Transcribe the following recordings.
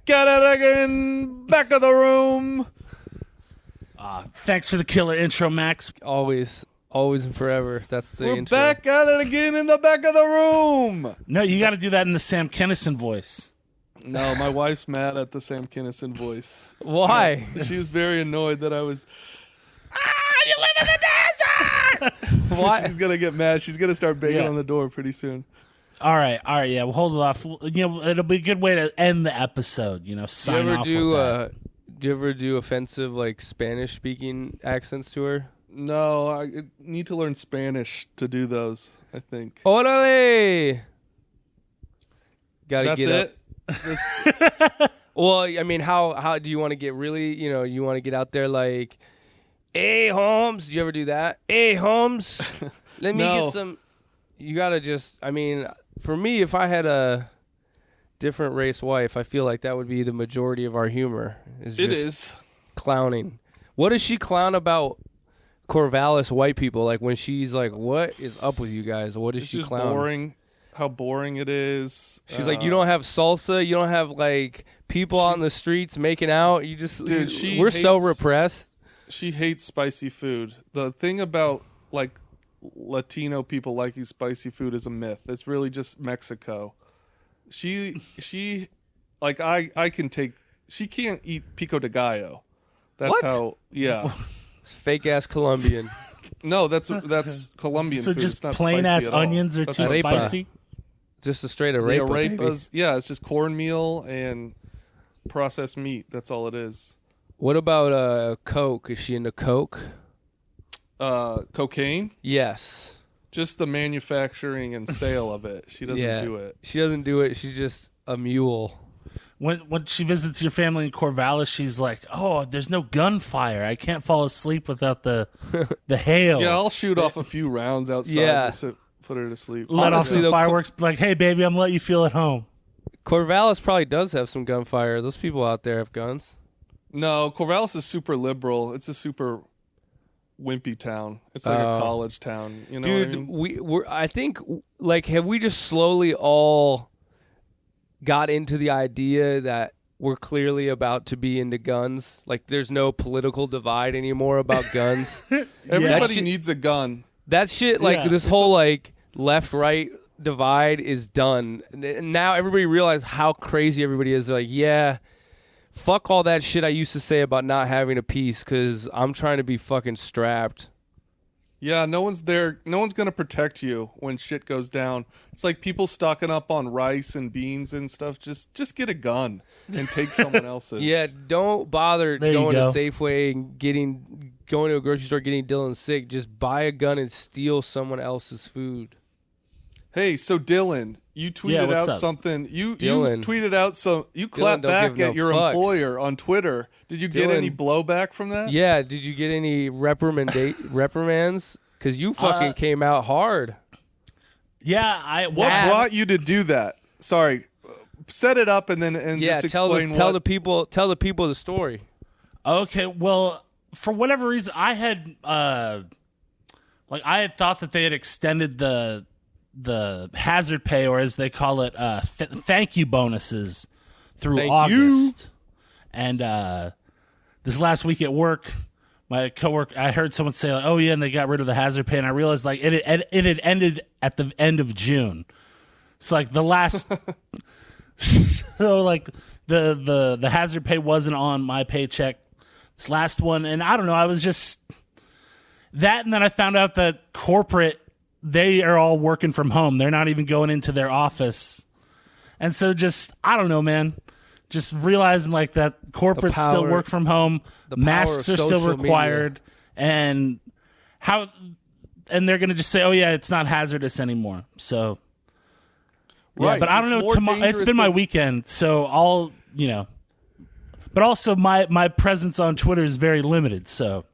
back at it again. Back of the room. Thanks for the killer intro, Max. Always and forever. That's the We're intro. back at it again in the back of the room. No, you got to do that in the Sam Kinison voice. No, my wife's mad at the Sam Kinison voice. Why? She was very annoyed that I was... You live in the desert! Why? She's going to get mad. She's going to start banging on the door pretty soon. All right, yeah, we'll hold it off. It'll be a good way to end the episode, sign off with that. Do you ever do offensive, like, Spanish-speaking accents to her? No, I need to learn Spanish to do those, I think. Orale! Gotta That's get it? up. Well, I mean, how do you want to get really, you want to get out there like, hey, Holmes, do you ever do that? Hey, Holmes, let me get some. You got to just, I mean, for me, if I had a different race wife, I feel like that would be the majority of our humor. It is. Clowning. What does she clown about Corvallis white people? Like when she's like, what is up with you guys? What does she just clown? Boring. How boring it is. She's like, you don't have salsa. You don't have like people on the streets making out. You just, dude, we're so repressed. She hates spicy food. The thing about like Latino people liking spicy food is a myth. It's really just Mexico. She like I can take. She can't eat pico de gallo. That's What? how. Yeah. Fake ass Colombian. No, that's Colombian So food. just It's not plain spicy ass at all. onions are That's too arepa. spicy. Just a straight The arepa, baby. arepas, yeah, it's just cornmeal and processed meat. That's all it is. What about Coke? Is she into Coke? Cocaine? Yes. Just the manufacturing and sale of it. She doesn't do it. She doesn't do it. She's just a mule. When she visits your family in Corvallis, she's like, "Oh, there's no gunfire. I can't fall asleep without the hail." Yeah, I'll shoot off a few rounds outside just to put her to sleep. Let off Honestly, some though, fireworks. Like, hey, baby, I'm gonna let you feel at home. Corvallis probably does have some gunfire. Those people out there have guns. No, Corvallis is super liberal. It's a super wimpy town. It's like a college town. You know Dude, what I mean? we're I think, like, have we just slowly all got into the idea that we're clearly about to be into guns? Like, there's no political divide anymore about guns. Everybody needs a gun. That shit, like, Yeah. this whole, like, left-right divide is done. And now everybody realizes how crazy everybody is. They're like, yeah, fuck all that shit I used to say about not having a peace because I'm trying to be fucking strapped. Yeah, no one's there. No one's going to protect you when shit goes down. It's like people stocking up on rice and beans and stuff. Just get a gun and take someone else's. Yeah, don't bother There you going to go. Safeway and going to a grocery store getting Dylan sick. Just buy a gun and steal someone else's food. Hey, so Dylan, you tweeted what's out up? something. You Dylan. tweeted out some. You clapped don't back give no at your fucks. employer on Twitter. Did you get Dylan. any blowback from that? Yeah, did you get any reprimands? Because you fucking came out hard. Yeah, What brought you to do that? Sorry, set it up and Yeah, just tell explain the people the story. Okay, well, for whatever reason, I had thought that they had extended the hazard pay, or as they call it, thank you bonuses through Thank August. And this last week at work, my coworker, I heard someone say, like, "Oh yeah," and they got rid of the hazard pay, and I realized like it had ended at the end of June. It's like the last, so like the hazard pay wasn't on my paycheck. This last one, and I don't know, I was just that, and then I found out that corporate, they are all working from home. They're not even going into their office, and so just I don't know, man. Just realizing like that corporates still work from home, masks are still required, and they're gonna just say, "Oh yeah, it's not hazardous anymore." So, yeah, Right, but I don't know. more Tomorrow, it's dangerous been my than- weekend, so I'll But also, my presence on Twitter is very limited. So,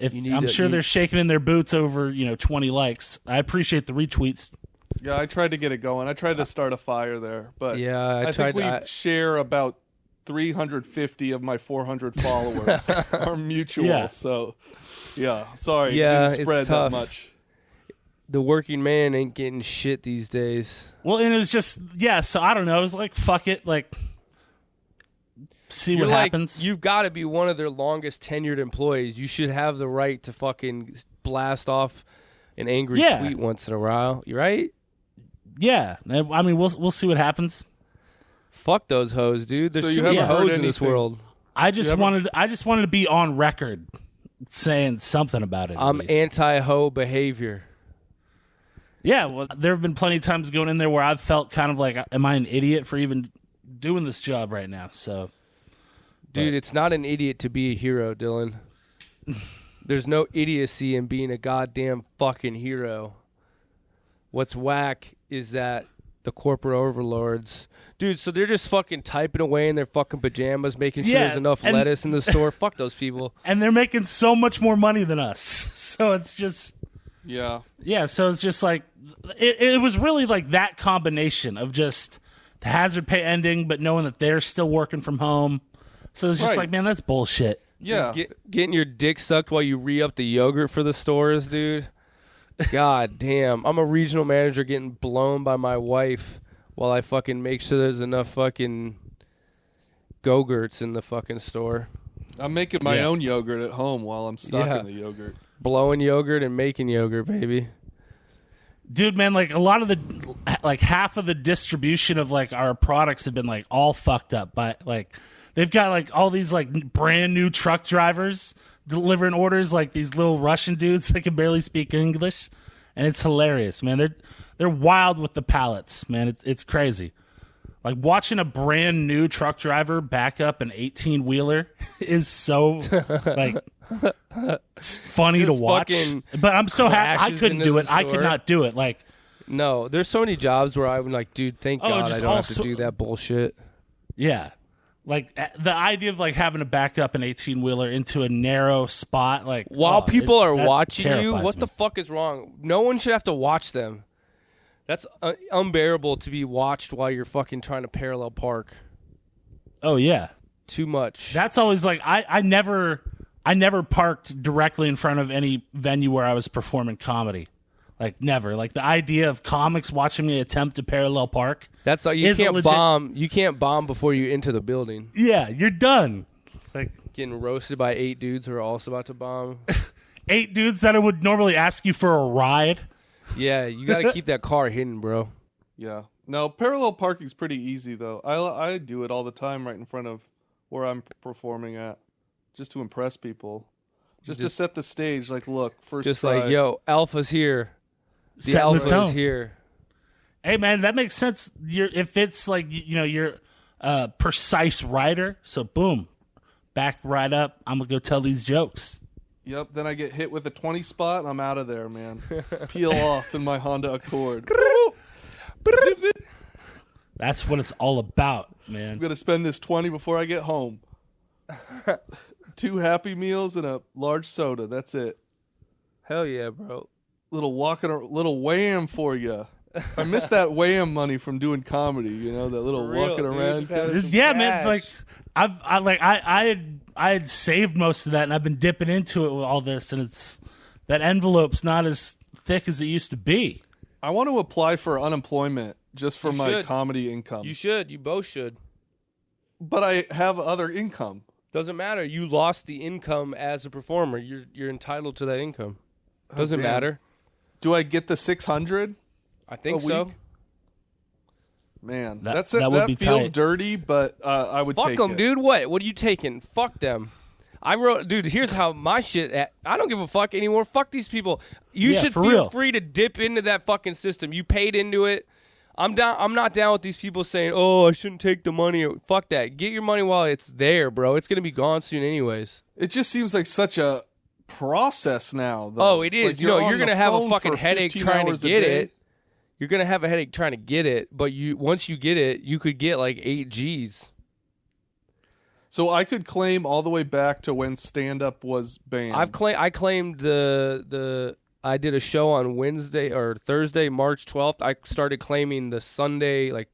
I'm sure they're shaking in their boots over 20 likes. I appreciate the retweets. Yeah, I tried to get it going. I tried to start a fire there, but Yeah, I think we share about 350 of my 400 followers are mutual. Yeah. So, yeah, sorry, Yeah, it didn't spread it's that tough. much. The working man ain't getting shit these days. Well, and it was just so I don't know. I was like, fuck it, like see what happens. You've got to be one of their longest tenured employees. You should have the right to fucking blast off an angry tweet once in a while. You right? Yeah. I mean, we'll see what happens. Fuck those hoes, dude. There's too many hoes in this world. I just wanted to be on record saying something about it. I'm anti-hoe behavior. Yeah, well, there have been plenty of times going in there where I've felt kind of like, am I an idiot for even doing this job right now? So, dude, it's not an idiot to be a hero, Dylan. There's no idiocy in being a goddamn fucking hero. What's whack is that the corporate overlords, dude, so they're just fucking typing away in their fucking pajamas, making sure there's enough lettuce in the store. Fuck those people. And they're making so much more money than us. So it's just... Yeah, so it's just like, it was really like that combination of just the hazard pay ending, but knowing that they're still working from home. So it's just like, man, that's bullshit. Yeah. Getting your dick sucked while you re-up the yogurt for the stores, dude. God damn. I'm a regional manager getting blown by my wife while I fucking make sure there's enough fucking Go-Gurts in the fucking store. I'm making my own yogurt at home while I'm stocking the yogurt. Blowing yogurt and making yogurt, baby. Dude, man, like a lot of the, like half of the distribution of like our products have been like all fucked up by like, they've got like all these like brand new truck drivers delivering orders, like these little Russian dudes that can barely speak English. And it's hilarious, man. They're wild with the pallets, man. It's crazy. Like watching a brand new truck driver back up an 18-wheeler is so like funny to watch. But I'm so happy I couldn't do it. I could not do it. Like, no, there's so many jobs where I'm like, dude, thank God I don't have to do that bullshit. Yeah. Like the idea of like having to back up an 18-wheeler into a narrow spot, like while people are watching you, what the fuck is wrong? No one should have to watch them. That's unbearable to be watched while you're fucking trying to parallel park. Oh yeah, too much. That's always like I never parked directly in front of any venue where I was performing comedy. Like never. Like the idea of comics watching me attempt to parallel park. That's like you can't bomb. You can't bomb before you enter the building. Yeah, you're done. Like getting roasted by 8 dudes who are also about to bomb. 8 dudes that would normally ask you for a ride. Yeah, you got to keep that car hidden, bro. Yeah. No, parallel parking's pretty easy though. I do it all the time right in front of where I'm performing at, just to impress people, just to set the stage. Like, look, first. Just try. Like, yo, Alpha's here. The Alpha is here. Hey man, that makes sense. If it's like you're a precise writer, so boom, back right up. I'm gonna go tell these jokes. Yep, then I get hit with a 20 spot and I'm out of there, man. Peel off in my Honda Accord. That's what it's all about, man. I'm going to spend this 20 before I get home. 2 Happy Meals and a large soda. That's it. Hell yeah, bro. Little wham for you. I miss that wham money from doing comedy, that little walking around. Yeah, man, like I had saved most of that, and I've been dipping into it with all this, and that envelope's not as thick as it used to be. I want to apply for unemployment just for my comedy income. You should. You both should. But I have other income. Doesn't matter. You lost the income as a performer. You're entitled to that income. Doesn't matter. Do I get the 600? I think so. Man, that feels tight. Dirty, but I would take it. Fuck them, dude. What are you taking? Fuck them. Dude, here's how my shit, I don't give a fuck anymore. Fuck these people. You should feel free to dip into that fucking system. You paid into it. I'm not down with these people saying, oh, I shouldn't take the money. Fuck that. Get your money while it's there, bro. It's going to be gone soon anyways. It just seems like such a process now, though. Oh, it is. Like you're going to have a fucking headache trying to get it. You're going to have a headache trying to get it, but once you get it, you could get like 8 Gs. So I could claim all the way back to when stand-up was banned. I claimed I did a show on Wednesday or Thursday, March 12th. I started claiming the Sunday, like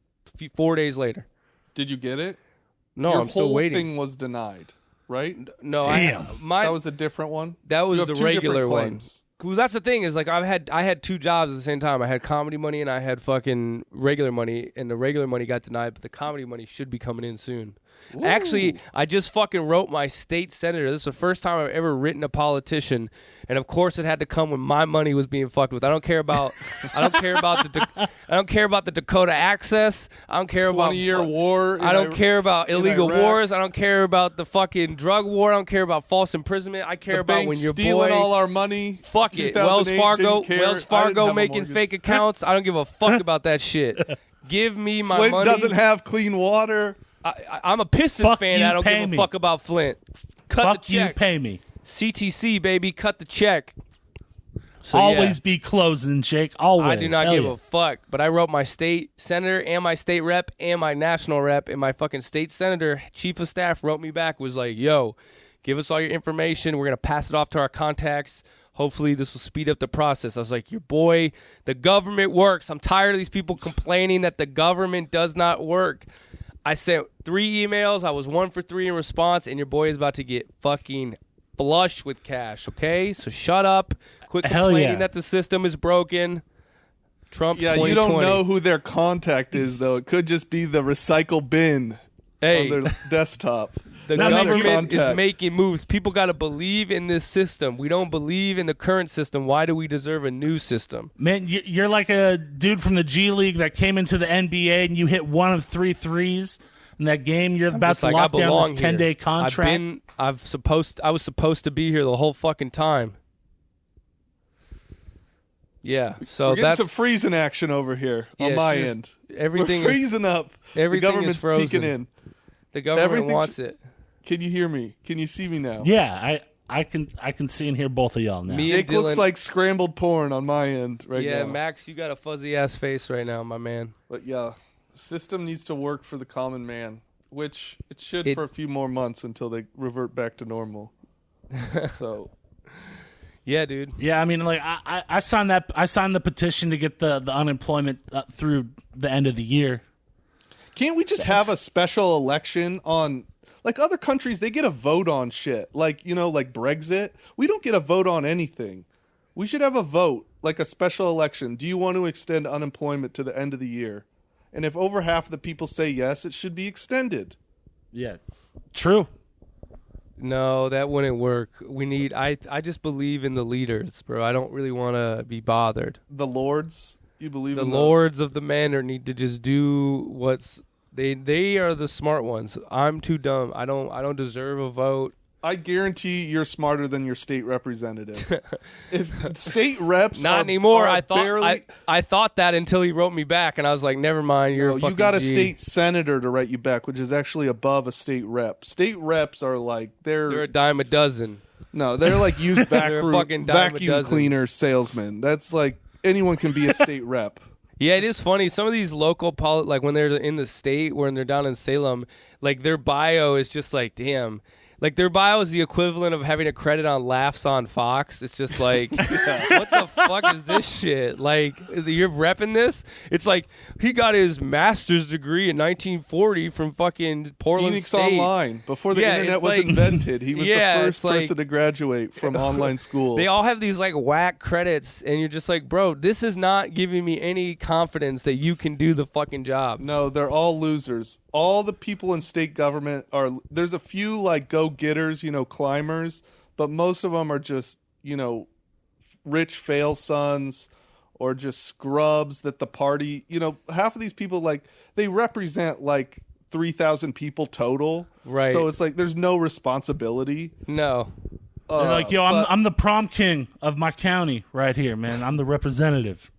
4 days later. Did you get it? No, I'm still waiting. Your whole thing was denied, right? No, damn. That was a different one? That was the regular one. Well, that's the thing is like I had 2 jobs at the same time. I had comedy money and I had fucking regular money, and the regular money got denied, but the comedy money should be coming in soon. Ooh. Actually, I just fucking wrote my state senator. This is the first time I've ever written a politician, and of course it had to come when my money was being fucked with. I don't care about the Dakota Access. I don't care about 20-year war. I don't care about illegal wars. I don't care about the fucking drug war. I don't care about false imprisonment. I care about when your stealing boy all our money. Fuck it. Wells Fargo making fake accounts. I don't give a fuck about that shit. Give me my Flint money. Doesn't have clean water. I'm a Pistons fan. I don't give a fuck about Flint. Cut the check. You pay me. CTC, baby. Cut the check. So, always be closing, Jake. Always. I do not give a fuck. But I wrote my state senator and my state rep and my national rep, and my fucking state senator, chief of staff, wrote me back, was like, yo, give us all your information. We're going to pass it off to our contacts. Hopefully this will speed up the process. I was like, your boy, the government works. I'm tired of these people complaining that the government does not work. I sent 3 emails. I was 1 for 3 in response, and your boy is about to get fucking flush with cash, okay? So shut up. Quit complaining that the system is broken. Trump 2020. You don't know who their contact is, though. It could just be the recycle bin on their desktop. The government is making moves. People got to believe in this system. We don't believe in the current system. Why do we deserve a new system? Man, you're like a dude from the G League that came into the NBA and you hit 1 of 3 threes in that game. You're about to lock down this 10-day contract. I was supposed to be here the whole fucking time. Yeah, so we're getting some freezing action over here on my end. Everything we're freezing up. Everything the government's is frozen. peeking in. The government wants it. Can you hear me? Can you see me now? Yeah, I can see and hear both of y'all now. Jake looks like scrambled porn on my end right now. Yeah, Max, you got a fuzzy ass face right now, my man. But yeah, the system needs to work for the common man, which it should for a few more months until they revert back to normal. So. Yeah, dude. Yeah, I mean, like I signed that. I signed the petition to get the unemployment through the end of the year. Can't we just have a special election on? Like other countries, they get a vote on shit. Like, like Brexit. We don't get a vote on anything. We should have a vote, like a special election. Do you want to extend unemployment to the end of the year? And if over half of the people say yes, it should be extended. Yeah, true. No, that wouldn't work. I just believe in the leaders, bro. I don't really want to be bothered. The lords? You believe in the lords of the manor need to just do what's... They are the smart ones. I'm too dumb. I don't deserve a vote. I guarantee you're smarter than your state representative. If state reps not anymore. I thought that until he wrote me back, and I was like, never mind. You got a state senator to write you back, which is actually above a state rep. State reps are like they're a dime a dozen. No, they're like used vacuum cleaner salesmen. That's like anyone can be a state rep. Yeah, it is funny. Some of these local like when they're in the state, when they're down in Salem, like their bio is just like, damn. Like their bio is the equivalent of having a credit on Laughs on Fox. It's just like, what the fuck is this shit? Like, you're repping this? It's like he got his master's degree in 1940 from fucking Portland Phoenix State. Online. Before the internet was invented, he was the first person to graduate from online school. They all have these like whack credits, and you're just like, bro, this is not giving me any confidence that you can do the fucking job. No, they're all losers. All the people in state government there's a few like go-getters, climbers, but most of them are just, rich fail sons or just scrubs that the party, half of these people, like, they represent like 3,000 people total. Right. So it's like there's no responsibility. No. They're like, yo, I'm the prom king of my county right here, man. I'm the representative.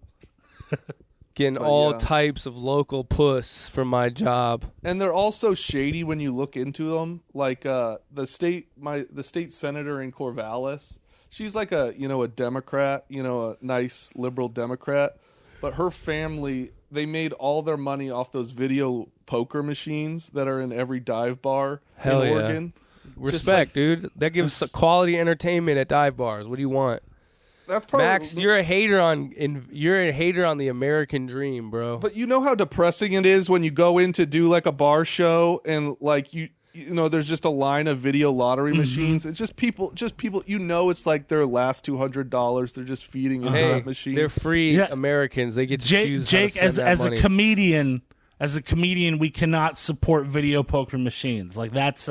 Getting all types of local puss from my job. And they're also shady when you look into them. Like the state senator in Corvallis, she's like a Democrat, a nice liberal Democrat. But her family, they made all their money off those video poker machines that are in every dive bar in Oregon. Respect, dude. That gives quality entertainment at dive bars. What do you want? That's probably, Max, you're a hater on the American dream, bro. But you know how depressing it is when you go in to do like a bar show and like there's just a line of video lottery machines. It's just people, it's like their last $200 they're just feeding into that machine. They're free Americans. They get to choose Jake, how to spend that money. As a comedian, we cannot support video poker machines. Like that's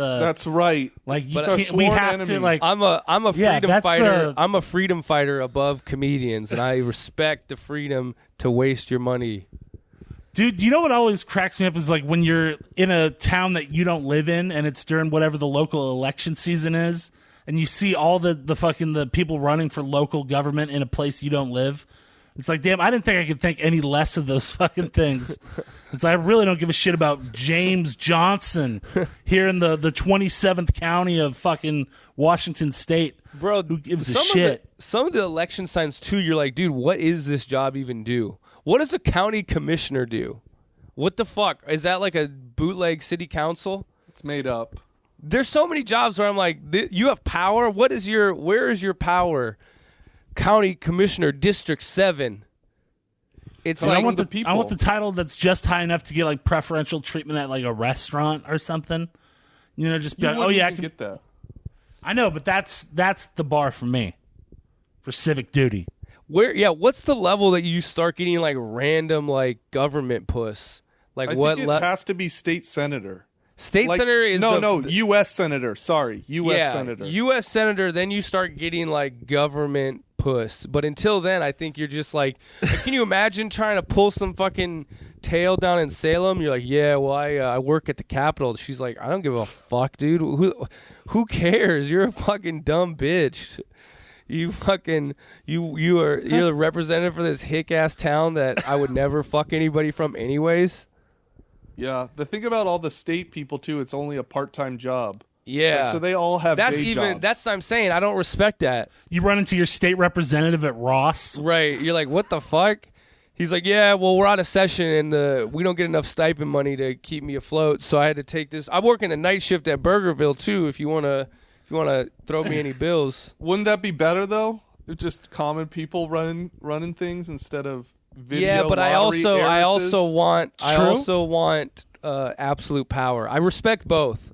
right. Like we have enemy. to like. I'm a freedom fighter. I'm a freedom fighter above comedians, and I respect the freedom to waste your money. Dude, you know what always cracks me up is like when you're in a town that you don't live in, and it's during whatever the local election season is, and you see all the people running for local government in a place you don't live. It's like, damn, I didn't think I could think any less of those fucking things. It's like, I really don't give a shit about James Johnson here in the 27th county of fucking Washington State. Bro, who gives a shit? Some of the election signs, too, you're like, dude, what is this job even do? What does a county commissioner do? What the fuck? Is that like a bootleg city council? It's made up. There's so many jobs where I'm like, you have power? Where is your power? County Commissioner, District 7. It's like I want the title that's just high enough to get like preferential treatment at like a restaurant or something. Just be like, oh yeah, I can get that. I know, but that's the bar for me for civic duty. What's the level that you start getting like random like government puss? Like I think it has to be state senator. Senator is U.S. senator. Sorry, U.S. senator. U.S. senator. Then you start getting like government puss. But until then, I think you're just like can you imagine trying to pull some fucking tail down in Salem? You're like, yeah, well, I work at the Capitol. She's like, I don't give a fuck, dude. Who cares? You're a fucking dumb bitch. You're the representative for this hick ass town that I would never fuck anybody from anyways. Yeah, the thing about all the state people too, it's only a part-time job. Yeah, so they all have day jobs. That's what I'm saying. I don't respect that. You run into your state representative at Ross, right? You're like, what the fuck? He's like, yeah, well, we're out of session and we don't get enough stipend money to keep me afloat, so I had to take this. I'm working the night shift at Burgerville too. If you wanna throw me any bills, wouldn't that be better though? Just common people running things instead of video. Yeah, but I also want absolute power. I respect both.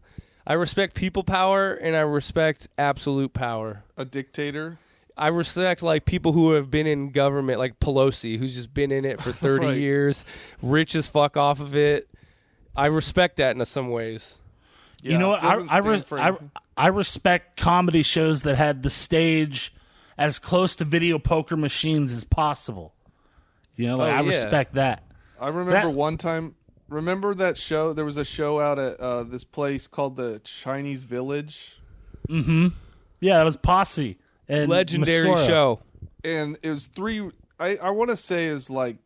I respect people power and I respect absolute power. A dictator. I respect like people who have been in government, like Pelosi, who's just been in it for 30 right. years, rich as fuck off of it. I respect that in some ways. Yeah, you know what? I respect comedy shows that had the stage as close to video poker machines as possible. I respect that. I remember one time. Remember that show? There was a show out at this place called the Chinese Village. Mm-hmm. Yeah, that was Posse. And legendary Mascora. Show. And it was three. I want to say it was like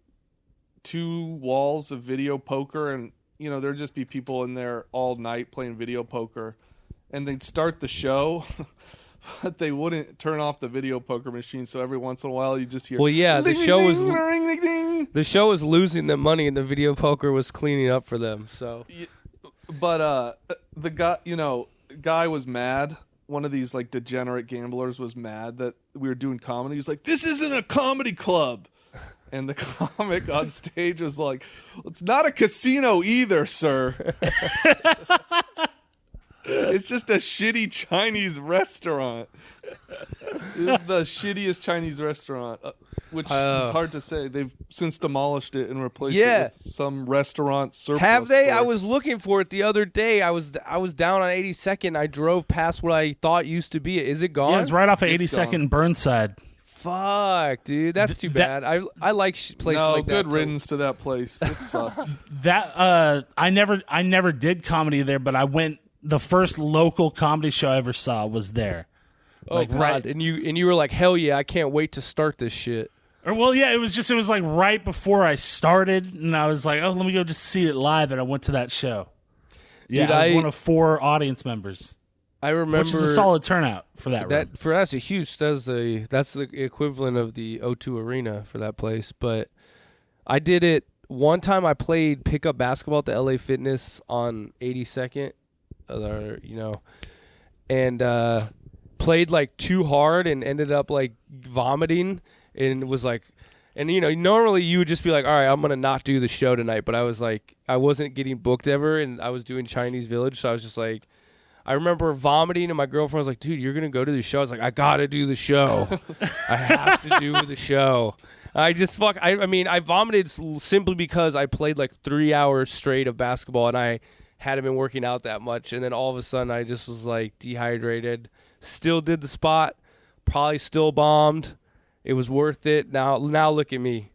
2 walls of video poker, and there'd just be people in there all night playing video poker, and they'd start the show. But they wouldn't turn off the video poker machine, so every once in a while you just hear. Well, yeah, the show was the show was losing them money, and the video poker was cleaning up for them. So, but the guy was mad. One of these like degenerate gamblers was mad that we were doing comedy. He's like, "This isn't a comedy club," and the comic on stage was like, "It's not a casino either, sir." It's just a shitty Chinese restaurant. It's the shittiest Chinese restaurant, which is hard to say. They've since demolished it and replaced it with some restaurant surplus. Have they? Store. I was looking for it the other day. I was down on 82nd. I drove past what I thought used to be it. Is it gone? Yeah, it's right off of 82nd and Burnside. Fuck, dude, that's too bad. I like places like that. No, good riddance to that place. It sucks. I never did comedy there, but I went. The first local comedy show I ever saw was there. Oh, God. Right, and you were like, hell yeah, I can't wait to start this shit. Or well, yeah, it was like right before I started, and I was like, oh, let me go just see it live, and I went to that show. Yeah, I was one of 4 audience members. I remember, which is a solid turnout for that. For us, that's the equivalent of the O2 Arena for that place. But I did it one time. I played pickup basketball at the LA Fitness on 82nd. And played like too hard and ended up like vomiting and was like And, normally you would just be like, all right, I'm going to not do the show tonight. But I was like, I wasn't getting booked ever, and I was doing Chinese Village. So I was just like, I remember vomiting, and my girlfriend was like, dude, you're going to go to the show? I was like, I got to do the show. I have to do the show. I vomited simply because I played like 3 hours straight of basketball, and I hadn't been working out that much. And then all of a sudden, I just was like dehydrated. Still did the spot. Probably still bombed. It was worth it. Now look at me.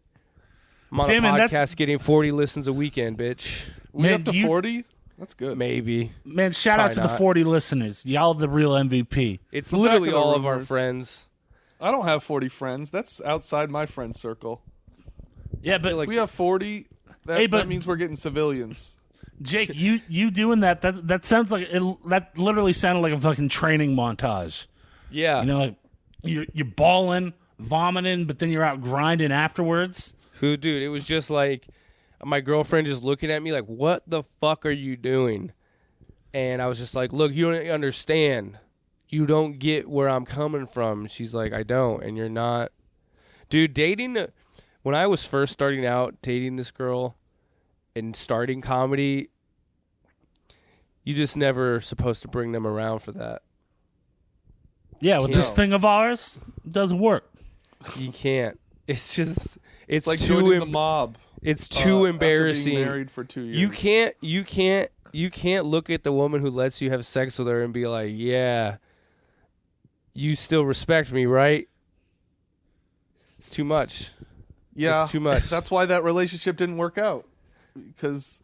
I'm on a podcast getting 40 listens a weekend, bitch. We up to 40? That's good. Maybe. Man, shout out to the 40 listeners. Y'all the real MVP. It's literally all of our friends. I don't have 40 friends. That's outside my friend circle. Yeah, but if we have 40, that means we're getting civilians. Jake, you doing that sounds like that literally sounded like a fucking training montage. Yeah. Like you're balling, vomiting, but then you're out grinding afterwards. Dude, it was just like my girlfriend just looking at me like, what the fuck are you doing? And I was just like, look, you don't understand. You don't get where I'm coming from. She's like, I don't, and you're not. Dude, when I was first starting out dating this girl and starting comedy, you just never supposed to bring them around for that. Yeah, with this thing of ours, it doesn't work. You can't. It's just, it's like too joining the mob. It's too embarrassing. After being married for 2 years. You can't look at the woman who lets you have sex with her and be like, yeah, you still respect me, right? It's too much. Yeah, it's too much. That's why that relationship didn't work out, because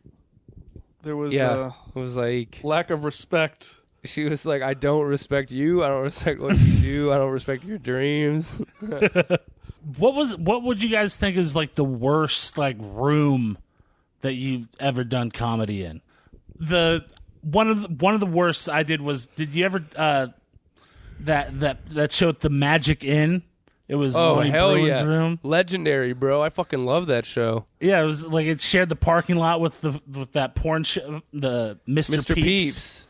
there was it was like lack of respect. She was like, I don't respect you. I don't respect what you do. I don't respect your dreams. What would you guys think is like the worst like room that you've ever done comedy in? One of the worst I did was, did you ever that show at the Magic Inn? It was Lonnie Bruin's room. Legendary, bro. I fucking love that show. Yeah, it was like it shared the parking lot with that porn show, the Mr. Peeps.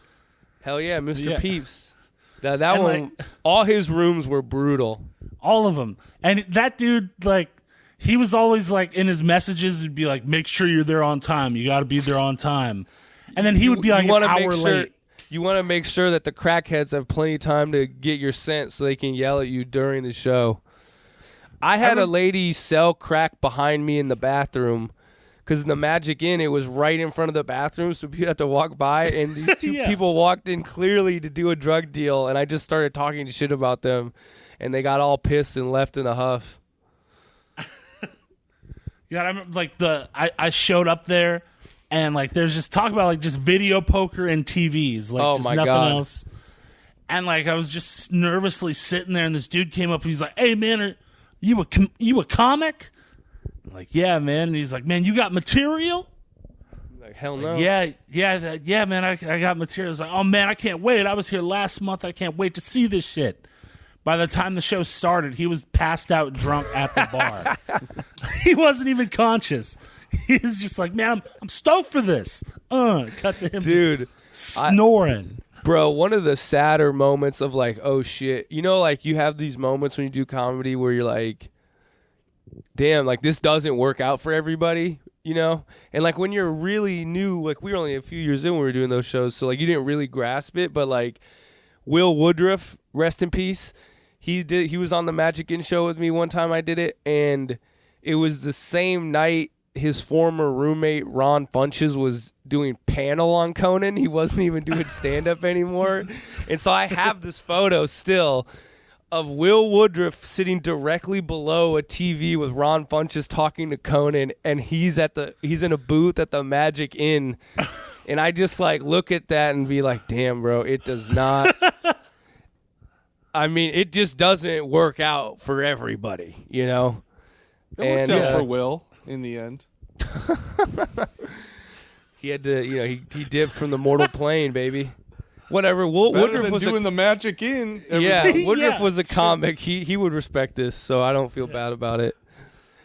Hell yeah, Mr. Peeps. That one, all his rooms were brutal. All of them. And that dude, like, he was always like in his messages, he'd be like, make sure you're there on time. You got to be there on time. And then he would be like an hour late. You want to make sure that the crackheads have plenty of time to get your scent so they can yell at you during the show. I had a lady sell crack behind me in the bathroom. Because in the Magic Inn, it was right in front of the bathroom, so you'd have to walk by, and these two people walked in clearly to do a drug deal, and I just started talking shit about them, and they got all pissed and left in a huff. Yeah, I remember, like, I showed up there, and, like, there's just talk about, like, just video poker and TVs. Like, just nothing else. And, like, I was just nervously sitting there, and this dude came up, and he's like, hey, man, are you a comic? I'm like, yeah, man. And he's like, man, you got material? I'm like, hell no. Yeah, man, I got material. I was like, oh, man, I can't wait. I was here last month. I can't wait to see this shit. By the time the show started, he was passed out drunk at the bar. He wasn't even conscious. He was just like, man, I'm stoked for this. Cut to him, dude, snoring. Bro, one of the sadder moments of like, oh, shit. You know, like you have these moments when you do comedy where you're like, damn, like this doesn't work out for everybody, you know? And like when you're really new, like we were only a few years in when we were doing those shows, so like you didn't really grasp it, but like Will Woodruff, rest in peace, he was on the Magic Inn show with me one time I did it, and it was the same night his former roommate Ron Funches was doing panel on Conan. He wasn't even doing stand-up anymore. And so I have this photo still of Will Woodruff sitting directly below a TV with Ron Funches talking to Conan, and he's in a booth at the Magic Inn, and I just like look at that and be like, damn, bro, it does not. I mean, it just doesn't work out for everybody, you know. It worked out for Will in the end. He had to, you know, he dipped from the mortal plane, baby. Whatever. Woodruff was doing the Magic Inn. Yeah, Woodruff was a comic. He would respect this, so I don't feel bad about it.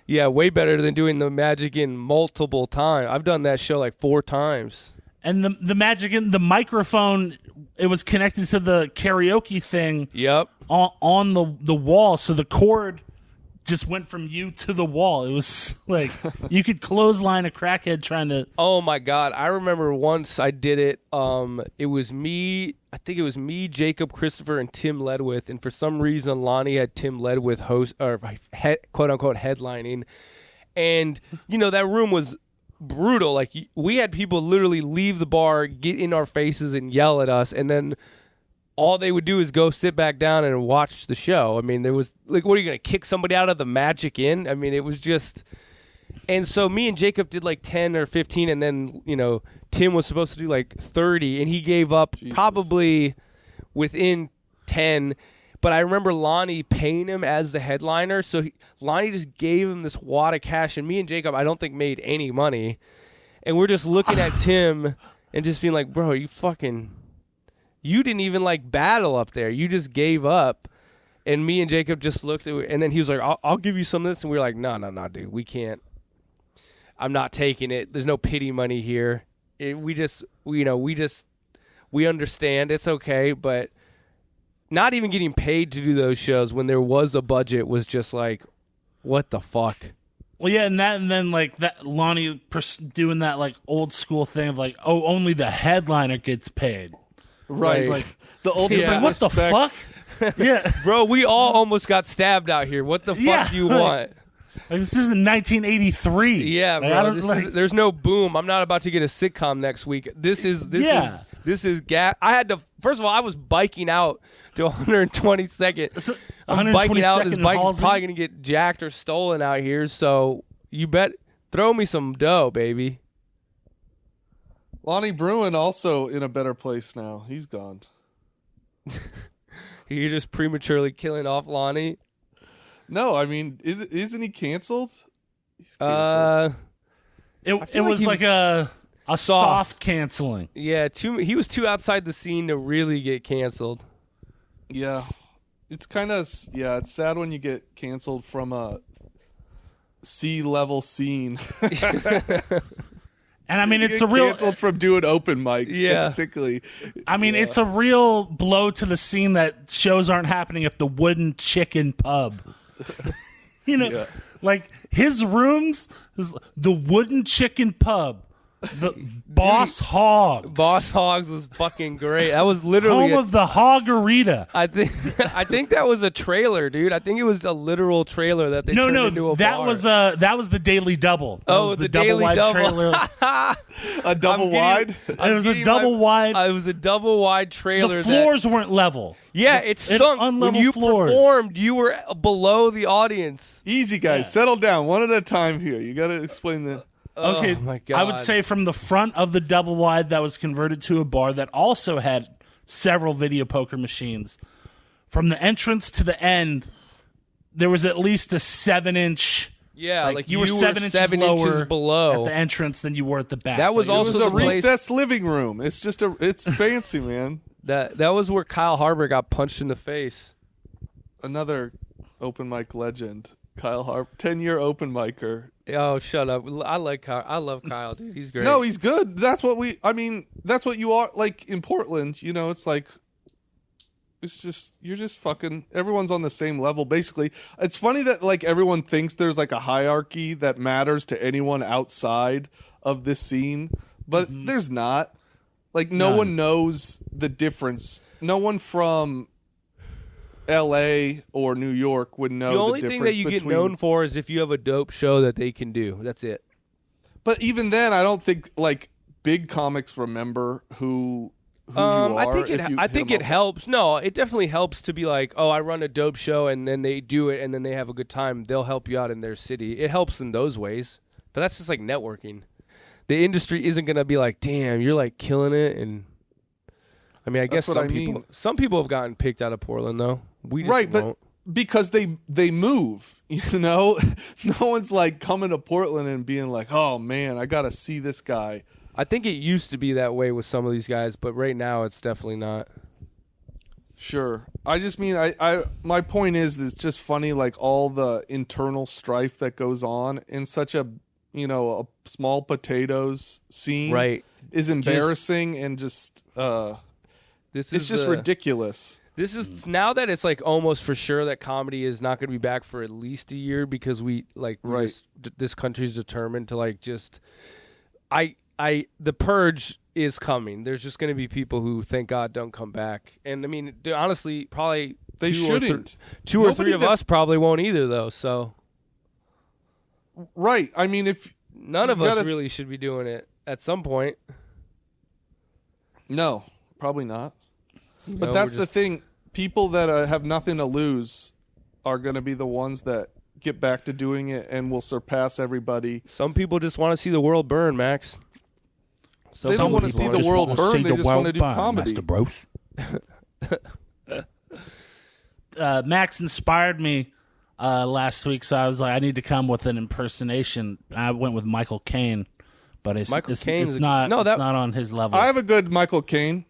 Yeah, way better than doing the Magic Inn multiple times. I've done that show like 4 times. And the Magic Inn, the microphone, it was connected to the karaoke thing. Yep. On the wall, so the cord just went from you to the wall. It was like you could clothesline a crackhead trying to. Oh my God! I remember once I did it. It was me. I think it was me, Jacob, Christopher, and Tim Ledwith. And for some reason, Lonnie had Tim Ledwith host or quote unquote headlining. And that room was brutal. Like we had people literally leave the bar, get in our faces, and yell at us, and then all they would do is go sit back down and watch the show. I mean, there was like, what are you going to kick somebody out of the Magic Inn? I mean, it was just. And so me and Jacob did like 10 or 15, and then Tim was supposed to do like 30, and he gave up probably within 10. But I remember Lonnie paying him as the headliner, so Lonnie just gave him this wad of cash, and me and Jacob, I don't think made any money. And we're just looking at Tim and just being like, bro, you didn't even like battle up there. You just gave up. And me and Jacob just looked at it, and then he was like, I'll give you some of this. And we were like, no, dude, we can't. I'm not taking it. There's no pity money here. We understand. It's okay. But not even getting paid to do those shows when there was a budget was just like, what the fuck? Well, yeah, and then like that Lonnie doing that like old school thing of like, oh, only the headliner gets paid. Right. It's like the oldest like, what the fuck? Yeah. Bro, we all almost got stabbed out here. What the fuck do you want? Like, this isn't 1983. Yeah, bro. There's no boom. I'm not about to get a sitcom next week. This is I had to. First of all, I was biking out to 122nd. So, I'm biking out. This bike is Halsey? probably gonna get jacked or stolen out here. So you bet. Throw me some dough, baby. Lonnie Bruin also in a better place now. He's gone. You're just prematurely killing off Lonnie. No, I mean, isn't he canceled? He's canceled. It was like a soft canceling. Yeah, he was too outside the scene to really get canceled. Yeah, it's kind of it's sad when you get canceled from a C-level scene. And I mean, it's a real canceled from doing open mics. Yeah. Basically. I mean, it's a real blow to the scene that shows aren't happening at the Wooden Chicken Pub. Like his rooms, the Wooden Chicken Pub, the Boss Hogs. Boss Hogs was fucking great. That was literally home of the Hogarita. I think that was a trailer, dude. I think it was a literal trailer that they turned into a bar. That was the Daily Double. That was the Daily Double trailer. A double wide. It was a double wide. It was a double wide trailer. The floors weren't level. Yeah, it sunk. When you performed, you were below the audience. Easy, guys. Settle down. One at a time here. You got to explain the. Okay, oh my God. I would say from the front of the double wide that was converted to a bar that also had several video poker machines. From the entrance to the end, there was at least a 7-inch. Yeah, like you were 7 inches lower below at the entrance than you were at the back. That was also it was a the place- recessed living room. It's just it's fancy, man. That was where Kyle Harbour got punched in the face. Another open mic legend. Kyle Harp, 10-year open micer. Oh, shut up. I like Kyle. I love Kyle, dude. He's great. No, he's good. That's what that's what you are. Like, in Portland, it's like, you're just fucking, everyone's on the same level, basically. It's funny that, like, everyone thinks there's, like, a hierarchy that matters to anyone outside of this scene, but there's not. Like, no one knows the difference. No one from L.A. or New York would know the only thing that you get known for is if you have a dope show that they can do. That's it. But even then, I don't think like big comics remember who you are. I think it helps. No, it definitely helps to be like, oh, I run a dope show, and then they do it, and then they have a good time. They'll help you out in their city. It helps in those ways. But that's just like networking. The industry isn't gonna be like, damn, you're like killing it, and I mean, I guess some people have gotten picked out of Portland though. We just won't. But because they move, no one's like coming to Portland and being like, oh man, I gotta see this guy. I think it used to be that way with some of these guys, but right now it's definitely not. Sure. I just mean, I my point is it's just funny, like all the internal strife that goes on in such a small potatoes scene, right, is embarrassing and just it's just ridiculous. This is now that it's like almost for sure that comedy is not going to be back for at least a year because this country's determined to like just the purge is coming. There's just going to be people who thank God don't come back. And I mean, honestly, probably they shouldn't. Two or three of us probably won't either though. So right. I mean, if none of us really should be doing it at some point. No, probably not. But that's the thing. People that have nothing to lose are going to be the ones that get back to doing it and will surpass everybody. Some people just want to see the world burn, Max. They don't want to see the world burn. They just want to do comedy. Master Bros. Max inspired me last week, so I was like, I need to come with an impersonation. I went with Michael Caine, but it's not on his level. I have a good Michael Caine.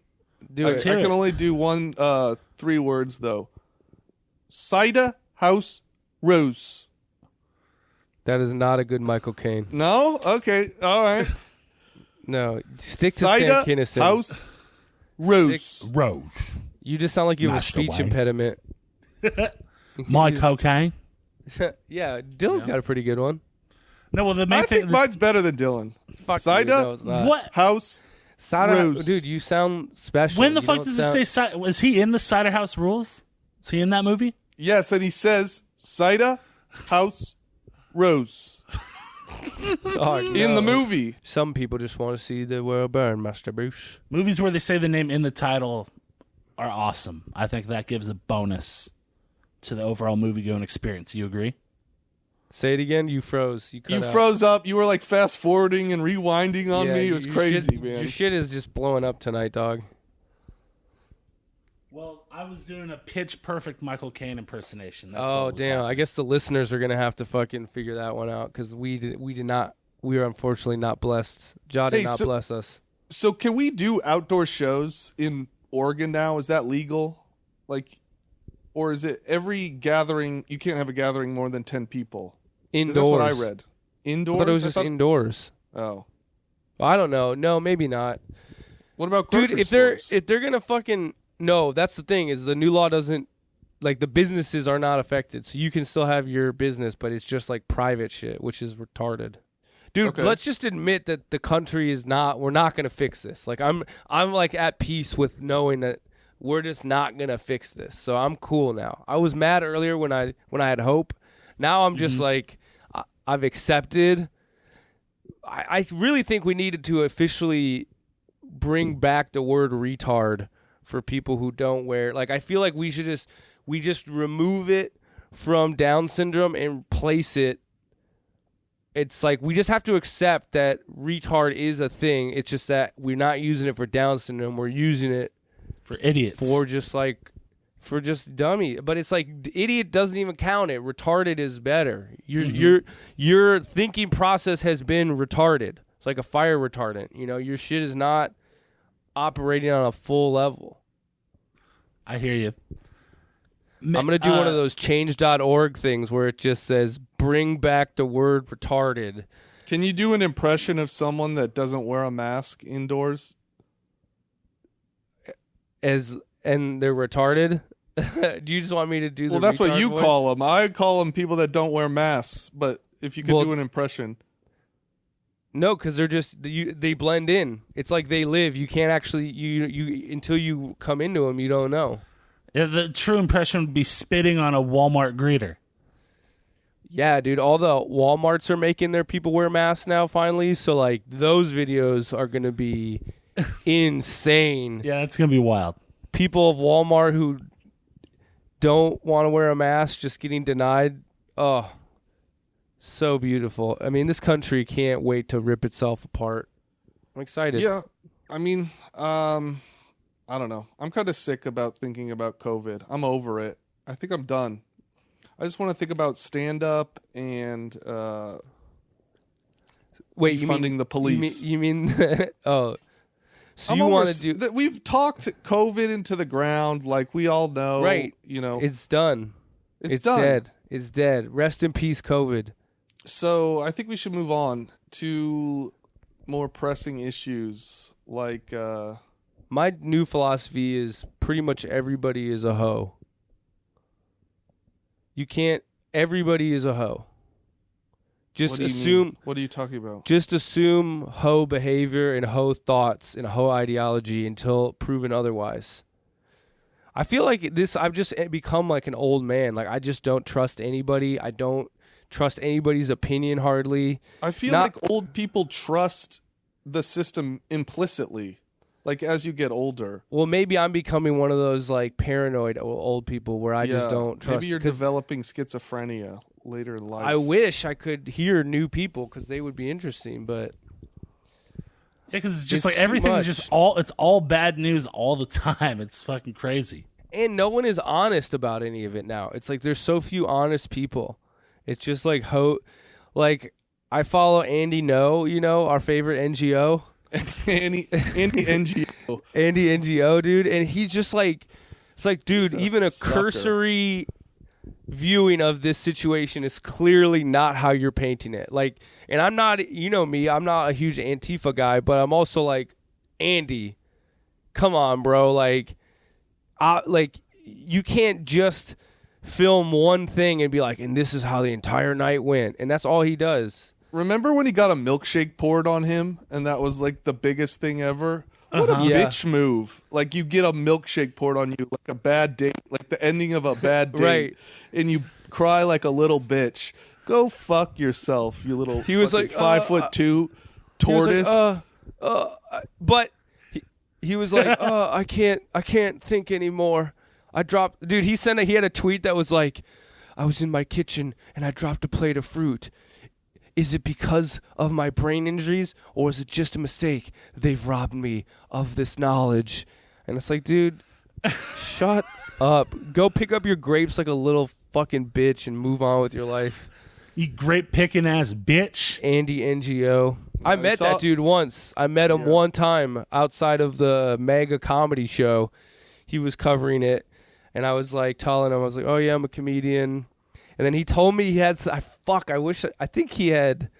I can only do one 3 words though. Cider House Rose. That is not a good Michael Caine. No? Okay. All right. No. Stick to Cider Sam Kinison. House Rose. Rose. You just sound like you have a speech impediment. My cocaine. Yeah, Dylan's got a pretty good one. No, well, the main I thing. think mine's better than Dylan. Cider what? House Rose. Dude, you sound special. When the fuck does it say? Was he in the Cider House Rules? Is he in that movie? Yes, and he says Cider House Rose. In the movie. Some people just want to see the world burn, Master Bruce. Movies where they say the name in the title are awesome. I think that gives a bonus to the overall movie-going experience. You agree? Say it again. You froze. You froze up. You were like fast-forwarding and rewinding on me. It was crazy, man. Your shit is just blowing up tonight, dog. Well, I was doing a pitch-perfect Michael Caine impersonation. That's damn. Happening. I guess the listeners are going to have to fucking figure that one out because we did not. We are unfortunately not blessed. Jah did not bless us. So can we do outdoor shows in Oregon now? Is that legal? Or is it every gathering, you can't have a gathering more than 10 people? Indoors. That's what I read. Indoors? I thought it was just indoors. Oh. Well, I don't know. No, maybe not. What about grocery stores? if they're going to fucking... No, that's the thing is the new law doesn't... Like, the businesses are not affected. So you can still have your business, but it's just like private shit, which is retarded. Dude, let's just admit that the country is not... We're not going to fix this. Like, I'm like at peace with knowing that we're just not going to fix this. So I'm cool now. I was mad earlier when I had hope. Now I'm just like... I've accepted. I really think we needed to officially bring back the word retard for people who don't wear. Like, I feel like we just remove it from Down syndrome and place it. It's like we just have to accept that retard is a thing. It's just that we're not using it for Down syndrome. We're using it for idiots. For just dummy, but it's like idiot doesn't even count it. Retarded is better. Your thinking process has been retarded. It's like a fire retardant. You know, your shit is not operating on a full level. I hear you. I'm gonna do one of those change.org things where it just says bring back the word retarded. Can you do an impression of someone that doesn't wear a mask indoors? And they're retarded? Do you just want me to do the Well, that's what you voice? call them. I call them people that don't wear masks. But if you could do an impression. No, because they're just, they blend in. It's like they live. You can't actually, you until you come into them, you don't know. Yeah, the true impression would be spitting on a Walmart greeter. Yeah, dude. All the Walmarts are making their people wear masks now, finally. So, like, those videos are going to be insane. Yeah, that's going to be wild. People of Walmart who don't want to wear a mask just getting denied. Oh, so beautiful. I mean, this country can't wait to rip itself apart. I'm excited. Yeah. I mean, I don't know. I'm kind of sick about thinking about COVID. I'm over it. I think I'm done. I just want to think about stand-up and defunding the police. You mean oh. So you want to do... We've talked COVID into the ground, like we all know. Right. You know. It's done. It's done. Dead. It's dead. Rest in peace, COVID. So I think we should move on to more pressing issues like... My new philosophy is pretty much everybody is a hoe. You can't. Everybody is a hoe. Just assume. What are you talking about? Just assume hoe behavior and hoe thoughts and hoe ideology until proven otherwise. I feel like this. I've just become like an old man. Like I just don't trust anybody. I don't trust anybody's opinion hardly. I feel like old people trust the system implicitly. Like as you get older. Well, maybe I'm becoming one of those like paranoid old people where I just don't trust. Maybe you're developing schizophrenia later in life. I wish I could hear new people because they would be interesting, but because it's just like everything's just all bad news all the time. It's fucking crazy. And no one is honest about any of it now. It's like there's so few honest people. It's just like like I follow Andy No, our favorite NGO. Andy NGO. Andy NGO, dude. And he's just like, it's like, dude, even a cursory viewing of this situation is clearly not how you're painting it. Like, and I'm not, me, I'm not a huge Antifa guy, but I'm also like, Andy, come on, bro. Like you can't just film one thing and be like, and this is how the entire night went. And that's all he does. Remember when he got a milkshake poured on him and that was like the biggest thing ever? What a bitch move. Like you get a milkshake poured on you like a bad date, like the ending of a bad date. Right. And you cry like a little bitch. Go fuck yourself, you little he was like 5'2" tortoise. But he was like, I can't think anymore. Dude, he had a tweet that was like, I was in my kitchen and I dropped a plate of fruit. Is it because of my brain injuries or is it just a mistake? They've robbed me of this knowledge. And it's like, dude, shut up. Go pick up your grapes like a little fucking bitch and move on with your life. You grape picking ass bitch. Andy NGO. I met that dude once. I met him one time outside of the mega comedy show. He was covering it. And I was like telling him, I was like, oh yeah, I'm a comedian. And then he told me he had, I think he had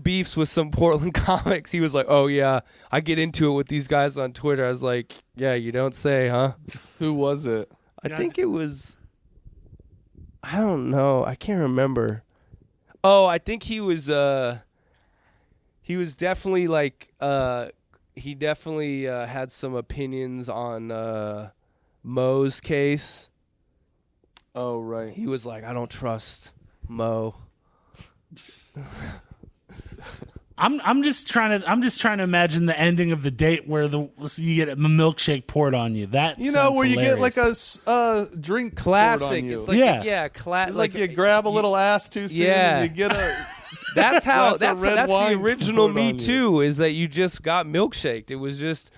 beefs with some Portland comics. He was like, oh yeah, I get into it with these guys on Twitter. I was like, yeah, you don't say, huh? Who was it? I think it was, I don't know. I can't remember. Oh, I think he was definitely like, he definitely had some opinions on Mo's case. Oh, right. He was like, I don't trust Mo. I'm just trying to imagine the ending of the date where you get a milkshake poured on you. That where you get like a drink poured on you. It's like it's like you grab a little ass too soon and you get a That's the original Me Too Too, is that you just got milkshaked. It was just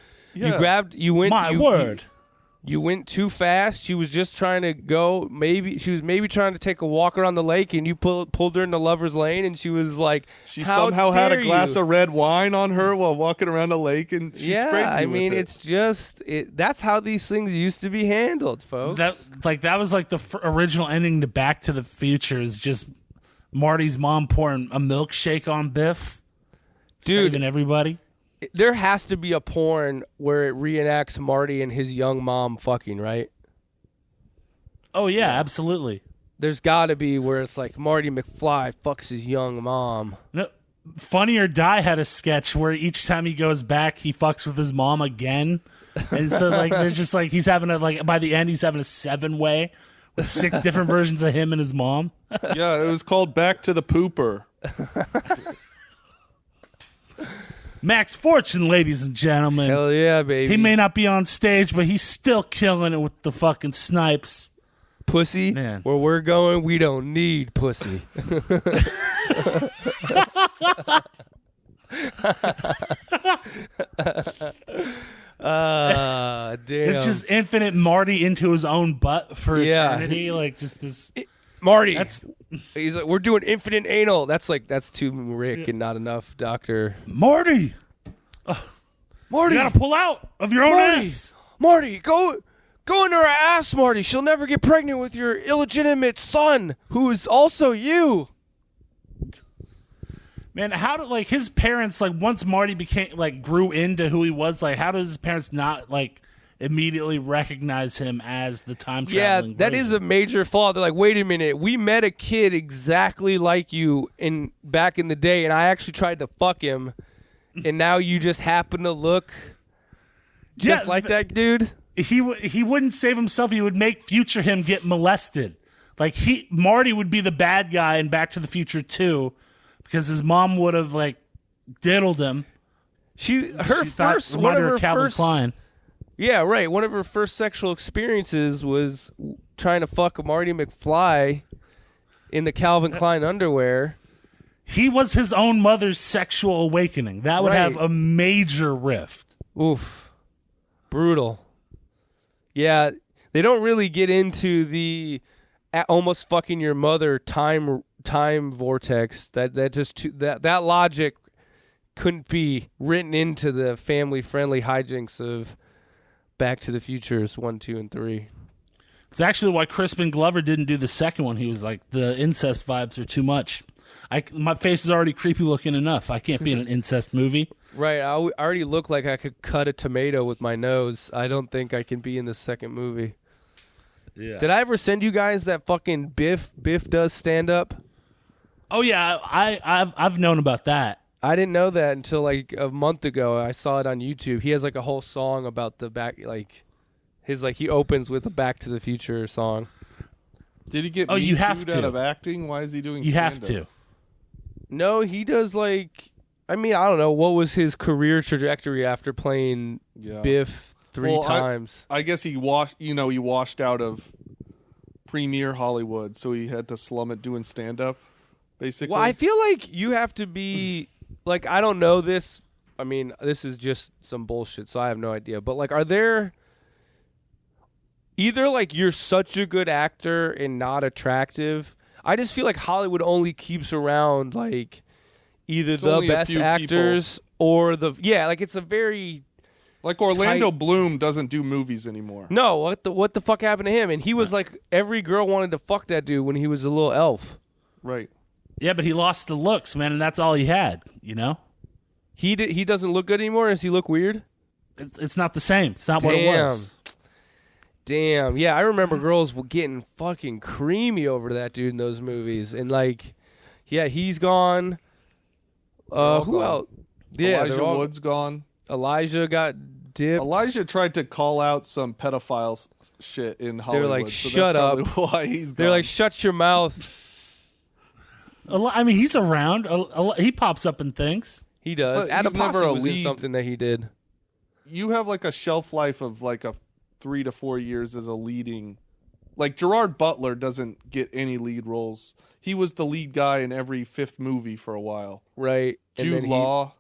you went too fast. She was just trying to go. She was maybe trying to take a walk around the lake, and you pulled her into lover's lane, and she was like, she somehow had a glass of red wine on her while walking around the lake, and she sprayed you with it. It's just that's how these things used to be handled, folks. That was like the original ending to Back to the Future, is just Marty's mom pouring a milkshake on Biff, saving everybody. There has to be a porn where it reenacts Marty and his young mom fucking, right? Oh, yeah, absolutely. There's got to be where it's like Marty McFly fucks his young mom. No, Funny or Die had a sketch where each time he goes back, he fucks with his mom again. And so, like, there's just like, he's having by the end, he's having a 7-way with 6 different versions of him and his mom. Yeah, it was called Back to the Pooper. Max Fortune, ladies and gentlemen. Hell yeah, baby. He may not be on stage, but he's still killing it with the fucking snipes. Pussy, man. Where we're going, we don't need pussy. Damn. It's just infinite Marty into his own butt for eternity. Like, just this. Marty. He's like, we're doing infinite anal. That's too Rick and not enough, Doctor. Marty. Marty. You gotta pull out of your own ass. Marty, go into her ass, Marty. She'll never get pregnant with your illegitimate son, who is also you. Man, how did his parents, once Marty grew into who he was, how does his parents not immediately recognize him as the time Yeah, traveling. that is a major flaw. They're like, wait a minute, we met a kid exactly like you back in the day, and I actually tried to fuck him, and now you just happen to look just like that dude. He wouldn't save himself. He would make future him get molested. Like Marty would be the bad guy in Back to the Future 2 because his mom would have like diddled him. Her first one of her Calvin first Klein. Yeah, right. One of her first sexual experiences was trying to fuck a Marty McFly in the Calvin Klein underwear. He was his own mother's sexual awakening. That would have a major rift. Oof. Brutal. Yeah, they don't really get into the almost fucking your mother time vortex. That logic couldn't be written into the family-friendly hijinks of Back to the Futures 1, 2, and 3. It's actually why Crispin Glover didn't do the second one. He was like, the incest vibes are too much. My face is already creepy looking enough. I can't be in an incest movie. Right. I already look like I could cut a tomato with my nose. I don't think I can be in the second movie. Yeah. Did I ever send you guys that fucking Biff does stand up? Oh yeah, I've known about that. I didn't know that until like a month ago. I saw it on YouTube. He has like a whole song about the back, like he opens with a Back to the Future song. Did he get you have to out of acting? Why is he doing? You stand-up? have to. No, he does like. I mean, I don't know what was his career trajectory after playing Biff three times. I guess he washed out of premier Hollywood, so he had to slum it doing stand-up. Basically. Well, I feel like you have to be like, I don't know this. I mean, this is just some bullshit, so I have no idea. But like, are there either like you're such a good actor and not attractive? I just feel like Hollywood only keeps around like either the best actors or like it's a very like Orlando Bloom doesn't do movies anymore. No, what the fuck happened to him? And he was like every girl wanted to fuck that dude when he was a little elf. Right. Yeah, but he lost the looks, man, and that's all he had, you know? He doesn't look good anymore? Does he look weird? It's not the same. It's not what it was. Damn. Yeah, I remember girls getting fucking creamy over that dude in those movies. And like, yeah, he's gone. Who else? Yeah, Elijah Wood's gone. Elijah got dipped. Elijah tried to call out some pedophile shit in Hollywood. They're like, so shut that's up. probably why he's gone. They're like, shut your mouth. I mean, he's around. He pops up in things. He does. But he's never Adipose a was in lead. something that he did. You have like a shelf life of like a 3 to 4 years as a leading. Like Gerard Butler doesn't get any lead roles. He was the lead guy in every fifth movie for a while. Right. Jude Law.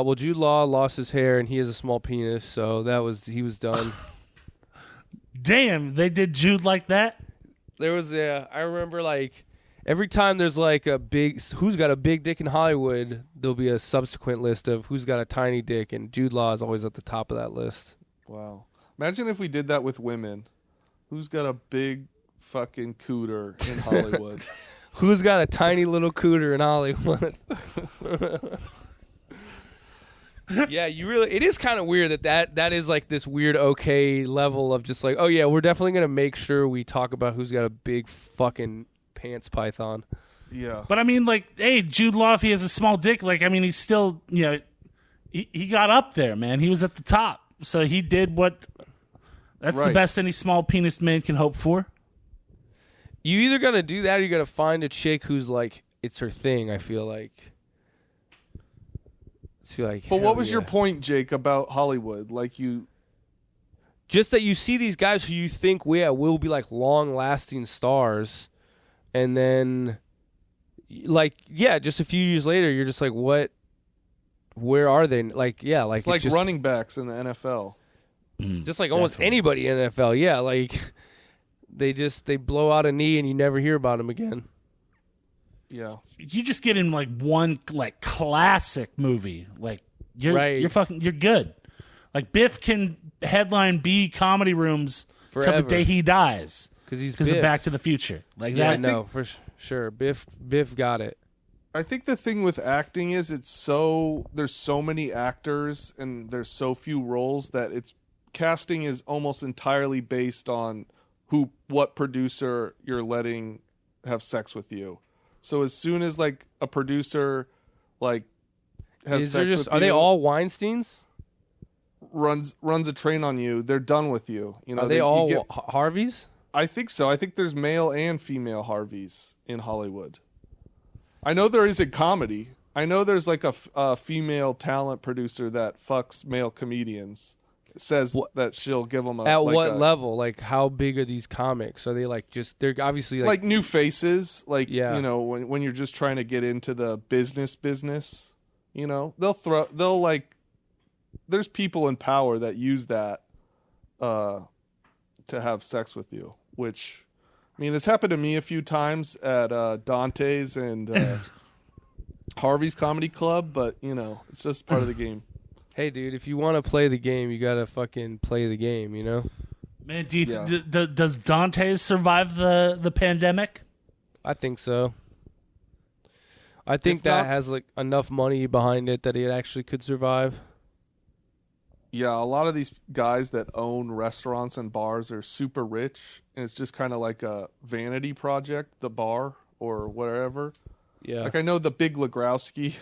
Well, Jude Law lost his hair and he has a small penis, so he was done. Damn, they did Jude like that? There was I remember like every time there's like who's got a big dick in Hollywood, there'll be a subsequent list of who's got a tiny dick, and Jude Law is always at the top of that list. Wow. Imagine if we did that with women. Who's got a big fucking cooter in Hollywood? Who's got a tiny little cooter in Hollywood? Yeah, it is kind of weird that is like this weird okay level of just like, oh yeah, we're definitely going to make sure we talk about who's got a big fucking pants python. Yeah. But I mean, like, hey, Jude Law, if he has a small dick, like, I mean, he's still, you know, he got up there, man. He was at the top. So he did that's the best any small penis man can hope for. You either got to do that or you got to find a chick who's like, it's her thing, I feel like. But what was your point, Jake, about Hollywood? Like just that you see these guys who you think will be like long-lasting stars, and then just a few years later, you're just like, what? Where are they? Like, yeah, like it's like just, running backs in the NFL. Just like almost anybody in the NFL, yeah, like they blow out a knee and you never hear about them again. Yeah. You just get in like one like classic movie, like you're good. Like Biff can headline B comedy rooms till the day he dies because of Back to the Future. Like that. No, for sure. Biff got it. I think the thing with acting is there's so many actors and there's so few roles that casting is almost entirely based on what producer you're letting have sex with you. So as soon as like a producer like has sex with you, are they all Weinsteins? runs a train on you, they're done with you. You know, Are they all Harveys? I think so. I think there's male and female Harveys in Hollywood. I know there is a comedy. I know there's like a female talent producer that fucks male comedians. Says that she'll give them at what level? Like, how big are these comics? Are they like they're obviously like new faces? Like, you know, when you're just trying to get into the business, you know, they'll like, there's people in power that use that to have sex with you, which, I mean, it's happened to me a few times at Dante's and Harvey's Comedy Club, but, you know, it's just part of the game. Hey, dude, if you want to play the game, you got to fucking play the game, you know? Man, does Dante's survive the pandemic? I think so. I think that has like enough money behind it that it actually could survive. Yeah, a lot of these guys that own restaurants and bars are super rich, and it's just kind of like a vanity project, the bar or whatever. Yeah. Like I know the Big Lebowski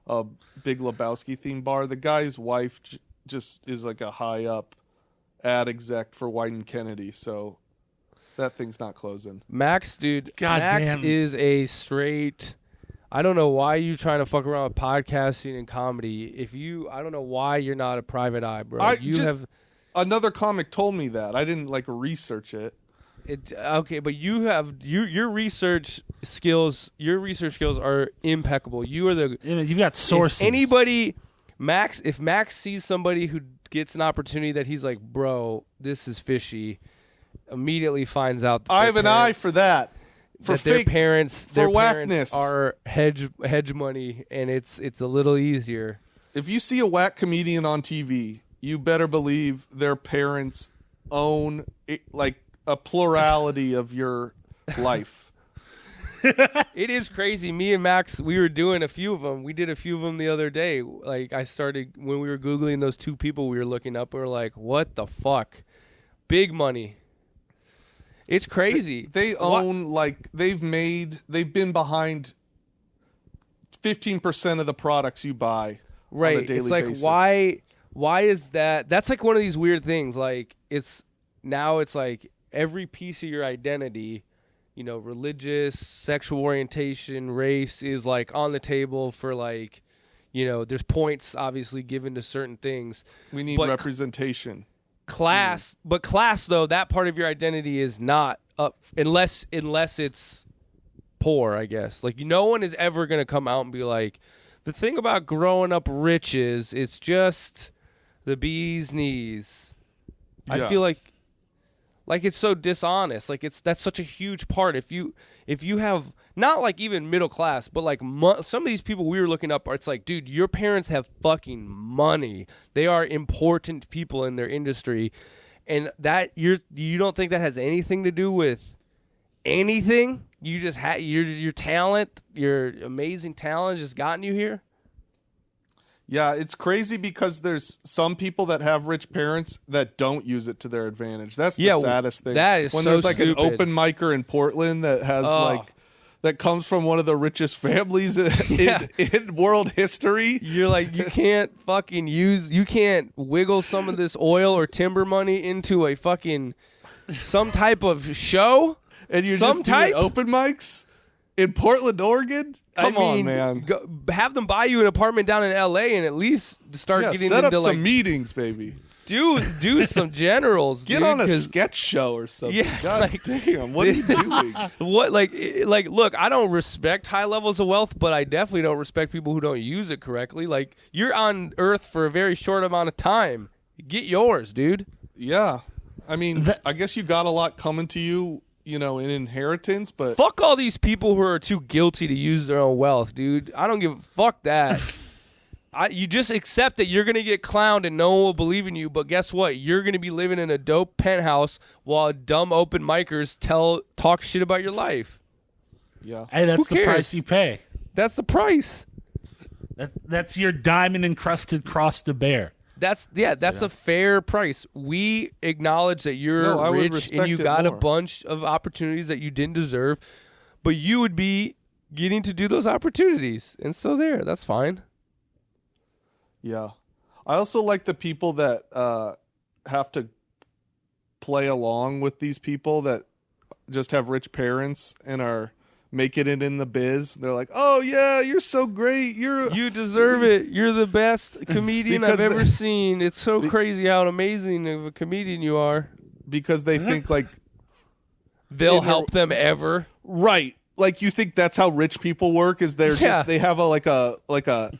themed bar. The guy's wife just is like a high up ad exec for White and Kennedy, so that thing's not closing. Max, dude, Max is a straight. I don't know why you trying to fuck around with podcasting and comedy. I don't know why you're not a private eye, bro. Another comic told me that. I didn't like research it. Okay, but you have your research skills. Your research skills are impeccable. You've got sources. If Max sees somebody who gets an opportunity that he's like, bro, this is fishy, immediately finds out. I have an eye for that. Their parents whackness are hedge money, and it's a little easier. If you see a whack comedian on TV, you better believe their parents own like a plurality of your life. It is crazy. Me and Max, we were doing a few of them. We did a few of them the other day. Like I started when we were Googling those two people we were looking up. We were like, what the fuck? Big money. It's crazy. They own like they've been behind 15% of the products you buy on a daily basis. Why is that? That's like one of these weird things. Like it's like every piece of your identity, you know, religious, sexual orientation, race is like on the table for like, you know, there's points obviously given to certain things. We need representation. Class though, that part of your identity is not up unless it's poor, I guess. Like no one is ever going to come out and be like, the thing about growing up rich is it's just the bee's knees. Yeah. I feel like it's so dishonest. Like that's such a huge part. If you have not like even middle class, but like some of these people we were looking up, it's like, dude, your parents have fucking money. They are important people in their industry, and that you don't think that has anything to do with anything? You just your talent, your amazing talent, just gotten you here. Yeah, it's crazy because there's some people that have rich parents that don't use it to their advantage. That's the saddest thing. That is when so there's like stupid. an open micer in Portland that has that comes from one of the richest families in world history. You're like, you can't wiggle some of this oil or timber money into a fucking some type of show, and you're just doing open mics in Portland, Oregon. Come on, man. Have them buy you an apartment down in L.A. and at least start getting set into up some meetings, baby. Do some generals. Get on a sketch show or something. Yeah, God like, damn, what are you doing? What like look, I don't respect high levels of wealth, but I definitely don't respect people who don't use it correctly. Like you're on Earth for a very short amount of time. Get yours, dude. Yeah, I mean, I guess you got a lot coming to you. You know, in inheritance, but fuck all these people who are too guilty to use their own wealth, dude. I don't give a fuck that. You just accept that you're gonna get clowned and no one will believe in you. But guess what? You're gonna be living in a dope penthouse while dumb open micers talk shit about your life. Yeah, hey, that's the price you pay. That's the price. That's your diamond encrusted cross to bear. That's a fair price. We acknowledge that you're rich and you got a bunch of opportunities that you didn't deserve, but you would be getting to do those opportunities. And so that's fine. Yeah. I also like the people that have to play along with these people that just have rich parents and are making it in the biz. They're like, oh yeah, you're so great. You deserve it. You're the best comedian I've ever seen. It's so crazy how amazing of a comedian you are. Because they think like they'll help them ever. Right. Like you think that's how rich people work is they're just they have a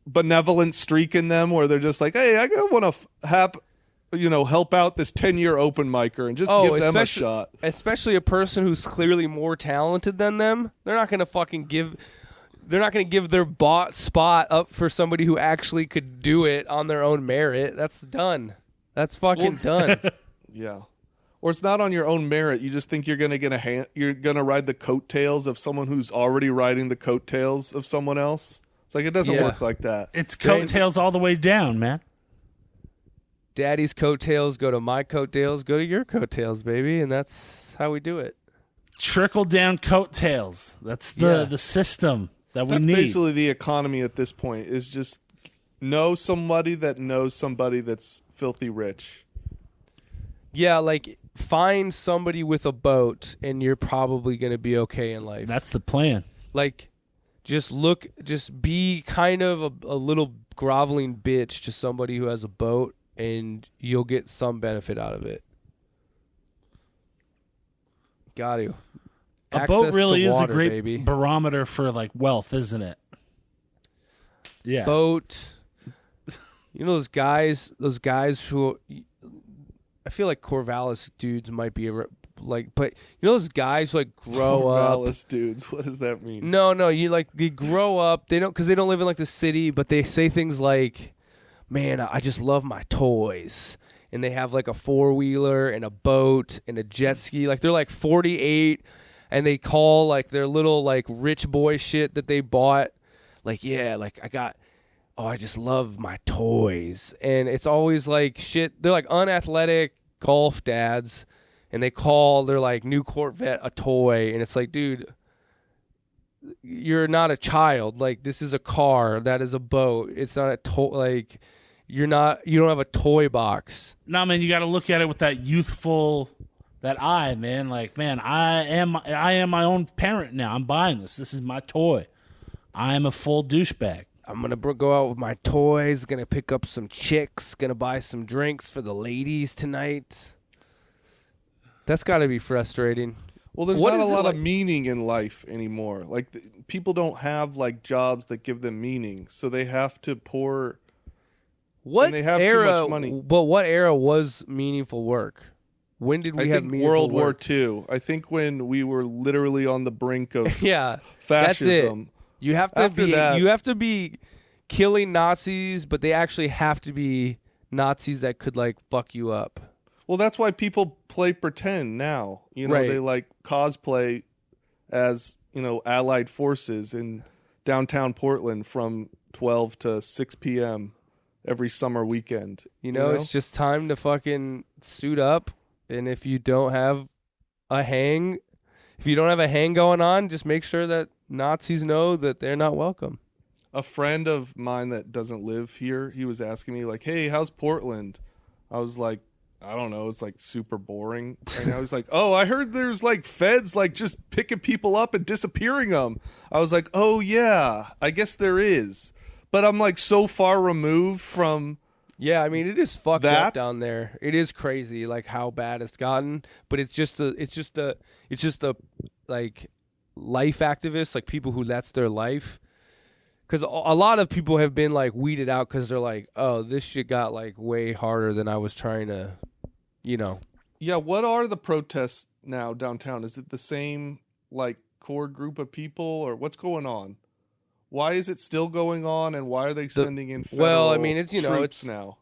benevolent streak in them where they're just like, hey, I want to help out this 10-year open micer and just give them a shot. Especially a person who's clearly more talented than them. They're not going to fucking give their bought spot up for somebody who actually could do it on their own merit. That's done. That's fucking done. Yeah. Or it's not on your own merit. You just think you're going to you're going to ride the coattails of someone who's already riding the coattails of someone else. It's like it doesn't work like that. It's coattails all the way down, man. Daddy's coattails go to my coattails, go to your coattails, baby, and that's how we do it. Trickle down coattails. That's the system that we need. That's basically the economy at this point. Is just know somebody that knows somebody that's filthy rich. Yeah, like find somebody with a boat, and you're probably going to be okay in life. That's the plan. Like, just be kind of a little groveling bitch to somebody who has a boat, and you'll get some benefit out of it. Got to. A boat really is a great barometer for like wealth, isn't it? Yeah. Boat. You know those guys who I feel like Corvallis dudes might be but you know those guys who like grow up. Corvallis dudes, what does that mean? No, they grow up. They don't because they don't live in like the city, but they say things like, "Man, I just love my toys," and they have like a 4-wheeler and a boat and a jet ski. Like they're like 48, and they call like their little like rich boy shit that they bought, like I just love my toys. And it's always like shit. They're like unathletic golf dads, and they call their like new Corvette a toy. And it's like, dude, you're not a child. Like, this is a car. That is a boat. It's not a toy. Like, you don't have a toy box. No, man, you got to look at it with that youthful, that eye, man. Like, man, I am my own parent now. I'm buying this. This is my toy. I am a full douchebag. I'm going to go out with my toys, going to pick up some chicks, going to buy some drinks for the ladies tonight. That's got to be frustrating. Well, there's not a lot of meaning in life anymore. Like, people don't have, like, jobs that give them meaning, so they have to pour... What they have era, too much money. But what era was meaningful work? When did we have meaningful work? World War II. I think when we were literally on the brink of fascism. That's it. You have to be killing Nazis, but they actually have to be Nazis that could like fuck you up. Well, that's why people play pretend now. You know, they like cosplay as, Allied forces in downtown Portland from 12 to 6 p.m. every summer weekend. You know, it's just time to fucking suit up, and if you don't have a hang going on, just make sure that Nazis know that they're not welcome. A friend of mine that doesn't live here, he was asking me like, "Hey, how's Portland?" I was like, "I don't know, it's like super boring." And I was like, "Oh, I heard there's like feds like just picking people up and disappearing them." I was like, "Oh yeah, I guess there is." But I'm like so far removed from Yeah, I mean it is fucked up down there. It is crazy like how bad it's gotten, but it's just a like life activists, like people who that's their life. Because a lot of people have been like weeded out because they're like, oh, this shit got like way harder than I was trying to, Yeah, what are the protests now downtown? Is it the same like core group of people, or what's going on? Why is it still going on, and why are they sending in federal troops now?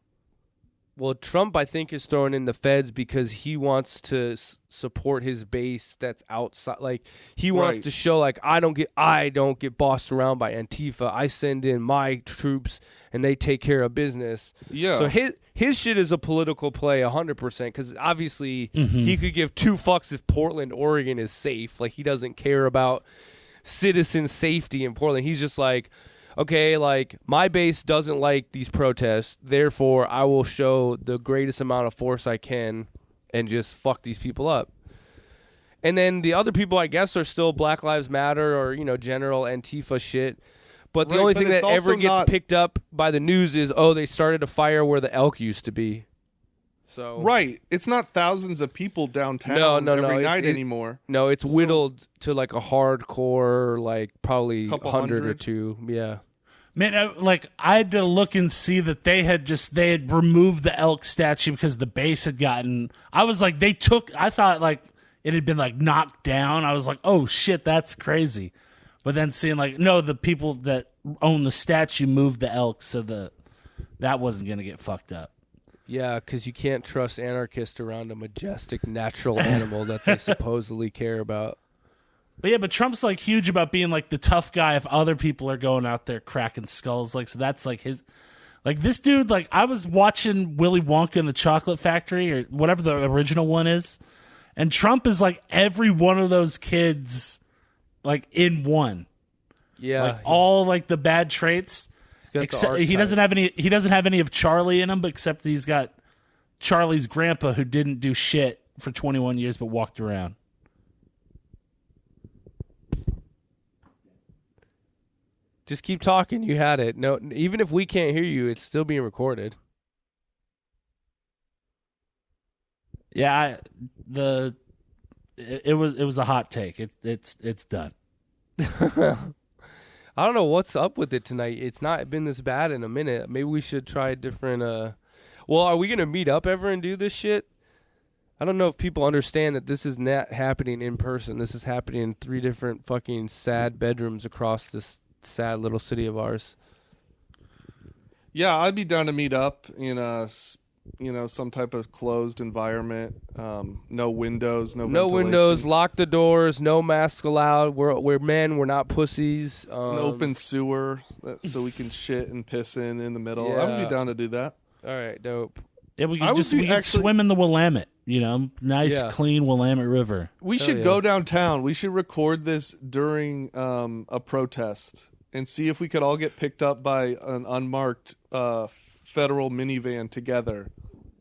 Well, Trump, I think, is throwing in the feds because he wants to support his base that's outside. Like, he wants to show, like, I don't get bossed around by Antifa. I send in my troops, and they take care of business. Yeah. So his shit is a political play 100% because, obviously, he could give two fucks if Portland, Oregon is safe. Like, he doesn't care about citizen safety in Portland. He's just like, okay, like, my base doesn't like these protests, therefore I will show the greatest amount of force I can and just fuck these people up. And then the other people, I guess, are still Black Lives Matter or, general Antifa shit. But the only thing that ever gets picked up by the news is, they started a fire where the elk used to be. So Right. It's not thousands of people downtown every night anymore. No, it's whittled to like a hardcore, like probably 100 or two. Yeah. Man, I had to look and see that they had removed the elk statue because the base had gotten. I was like, I thought like it had been like knocked down. I was like, oh shit, that's crazy. But then seeing like, no, the people that own the statue moved the elk, so that wasn't gonna get fucked up. Yeah, because you can't trust anarchists around a majestic natural animal that they supposedly care about. But Trump's like huge about being like the tough guy if other people are going out there cracking skulls. Like, so that's like his, like this dude, like I was watching Willy Wonka and the Chocolate Factory or whatever the original one is. And Trump is like every one of those kids, like in one. Yeah. Like all like the bad traits. Except he doesn't have any of Charlie in him, but except he's got Charlie's grandpa who didn't do shit for 21 years but walked around. Just keep talking. You had it. No, even if we can't hear you, it's still being recorded. Yeah, it was a hot take. It's done. I don't know what's up with it tonight. It's not been this bad in a minute. Maybe we should try a different. Well, are we gonna meet up ever and do this shit? I don't know if people understand that this is not happening in person. This is happening in 3 different fucking sad bedrooms across this sad little city of ours. Yeah, I'd be down to meet up in some type of closed environment. No windows, no windows. Lock the doors. No masks allowed. We're men. We're not pussies. An open sewer so we can shit and piss in the middle. Yeah. I would be down to do that. All right, dope. Yeah, we could swim in the Willamette. Nice, clean Willamette River. We should go downtown. We should record this during a protest and see if we could all get picked up by an unmarked federal minivan together.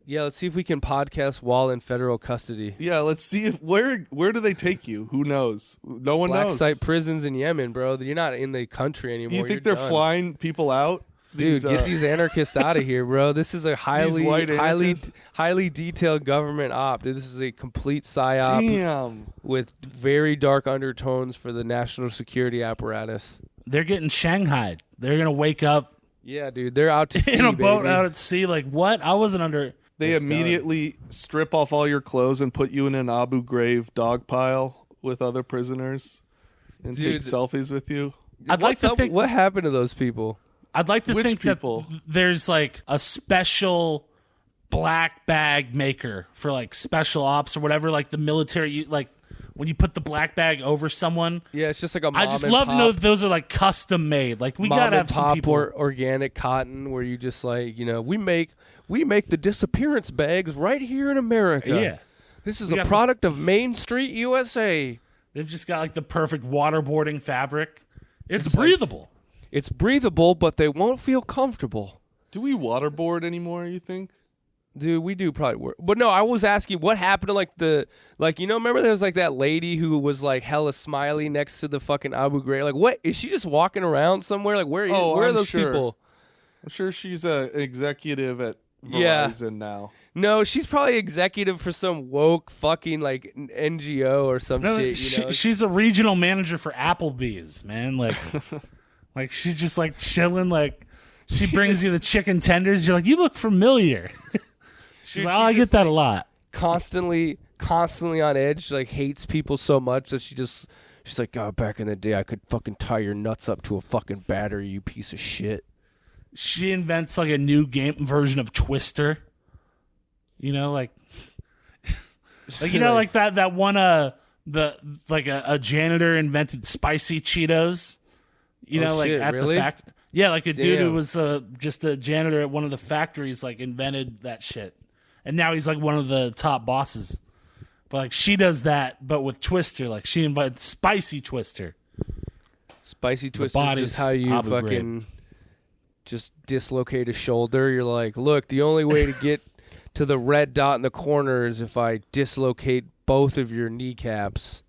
Yeah, let's see if we can podcast while in federal custody. Yeah, let's see if where do they take you? Who knows? No one knows. Black site prisons in Yemen, bro. You're not in the country anymore. You think they're flying people out? Dude, get these anarchists out of here, bro. This is a highly detailed government op. Dude, this is a complete psyop with very dark undertones for the national security apparatus. They're getting shanghaied. They're going to wake up. Yeah, dude. They're out to sea, in a boat out at sea. Like, what? I wasn't under... They immediately strip off all your clothes and put you in an Abu Ghraib dog pile with other prisoners and take selfies with you. I'd like to think... What happened to those people? I'd like to think that there's like a special black bag maker for like special ops or whatever, like the military, like when you put the black bag over someone. Yeah, it's just like a mom I just love to know that those are like custom made. Like we gotta have some people. Or organic cotton where you just like, we make the disappearance bags right here in America. Yeah. This is a product of Main Street, USA. They've just got like the perfect waterboarding fabric. It's breathable. It's breathable, but they won't feel comfortable. Do we waterboard anymore, you think? Dude, we do probably work. But no, I was asking what happened to remember there was like that lady who was like hella smiley next to the fucking Abu Ghraib? Like, what? Is she just walking around somewhere? Like, where are those people? I'm sure she's an executive at Verizon now. No, she's probably executive for some woke fucking like NGO or some shit. She's a regional manager for Applebee's, man. Like... Like, she's just, like, chilling. Like, she brings you the chicken tenders. You're like, you look familiar. She's like, I get that a lot. Constantly on edge. She, like, hates people so much that she's like, oh, back in the day, I could fucking tie your nuts up to a fucking battery, you piece of shit. She invents, like, a new game version of Twister. You know, like you know, like that one a janitor invented spicy Cheetos. You know, like shit, at really? the fact. Yeah, like a dude who Damn. was just a janitor at one of the factories, like invented that shit, and now he's like one of the top bosses. But like she does that, but with Twister, like she invited spicy Twister. Spicy Twister is body's just how you Abu Ghraib. fucking just dislocate a shoulder. You're like, look, the only way to get to the red dot in the corner is if I dislocate both of your kneecaps.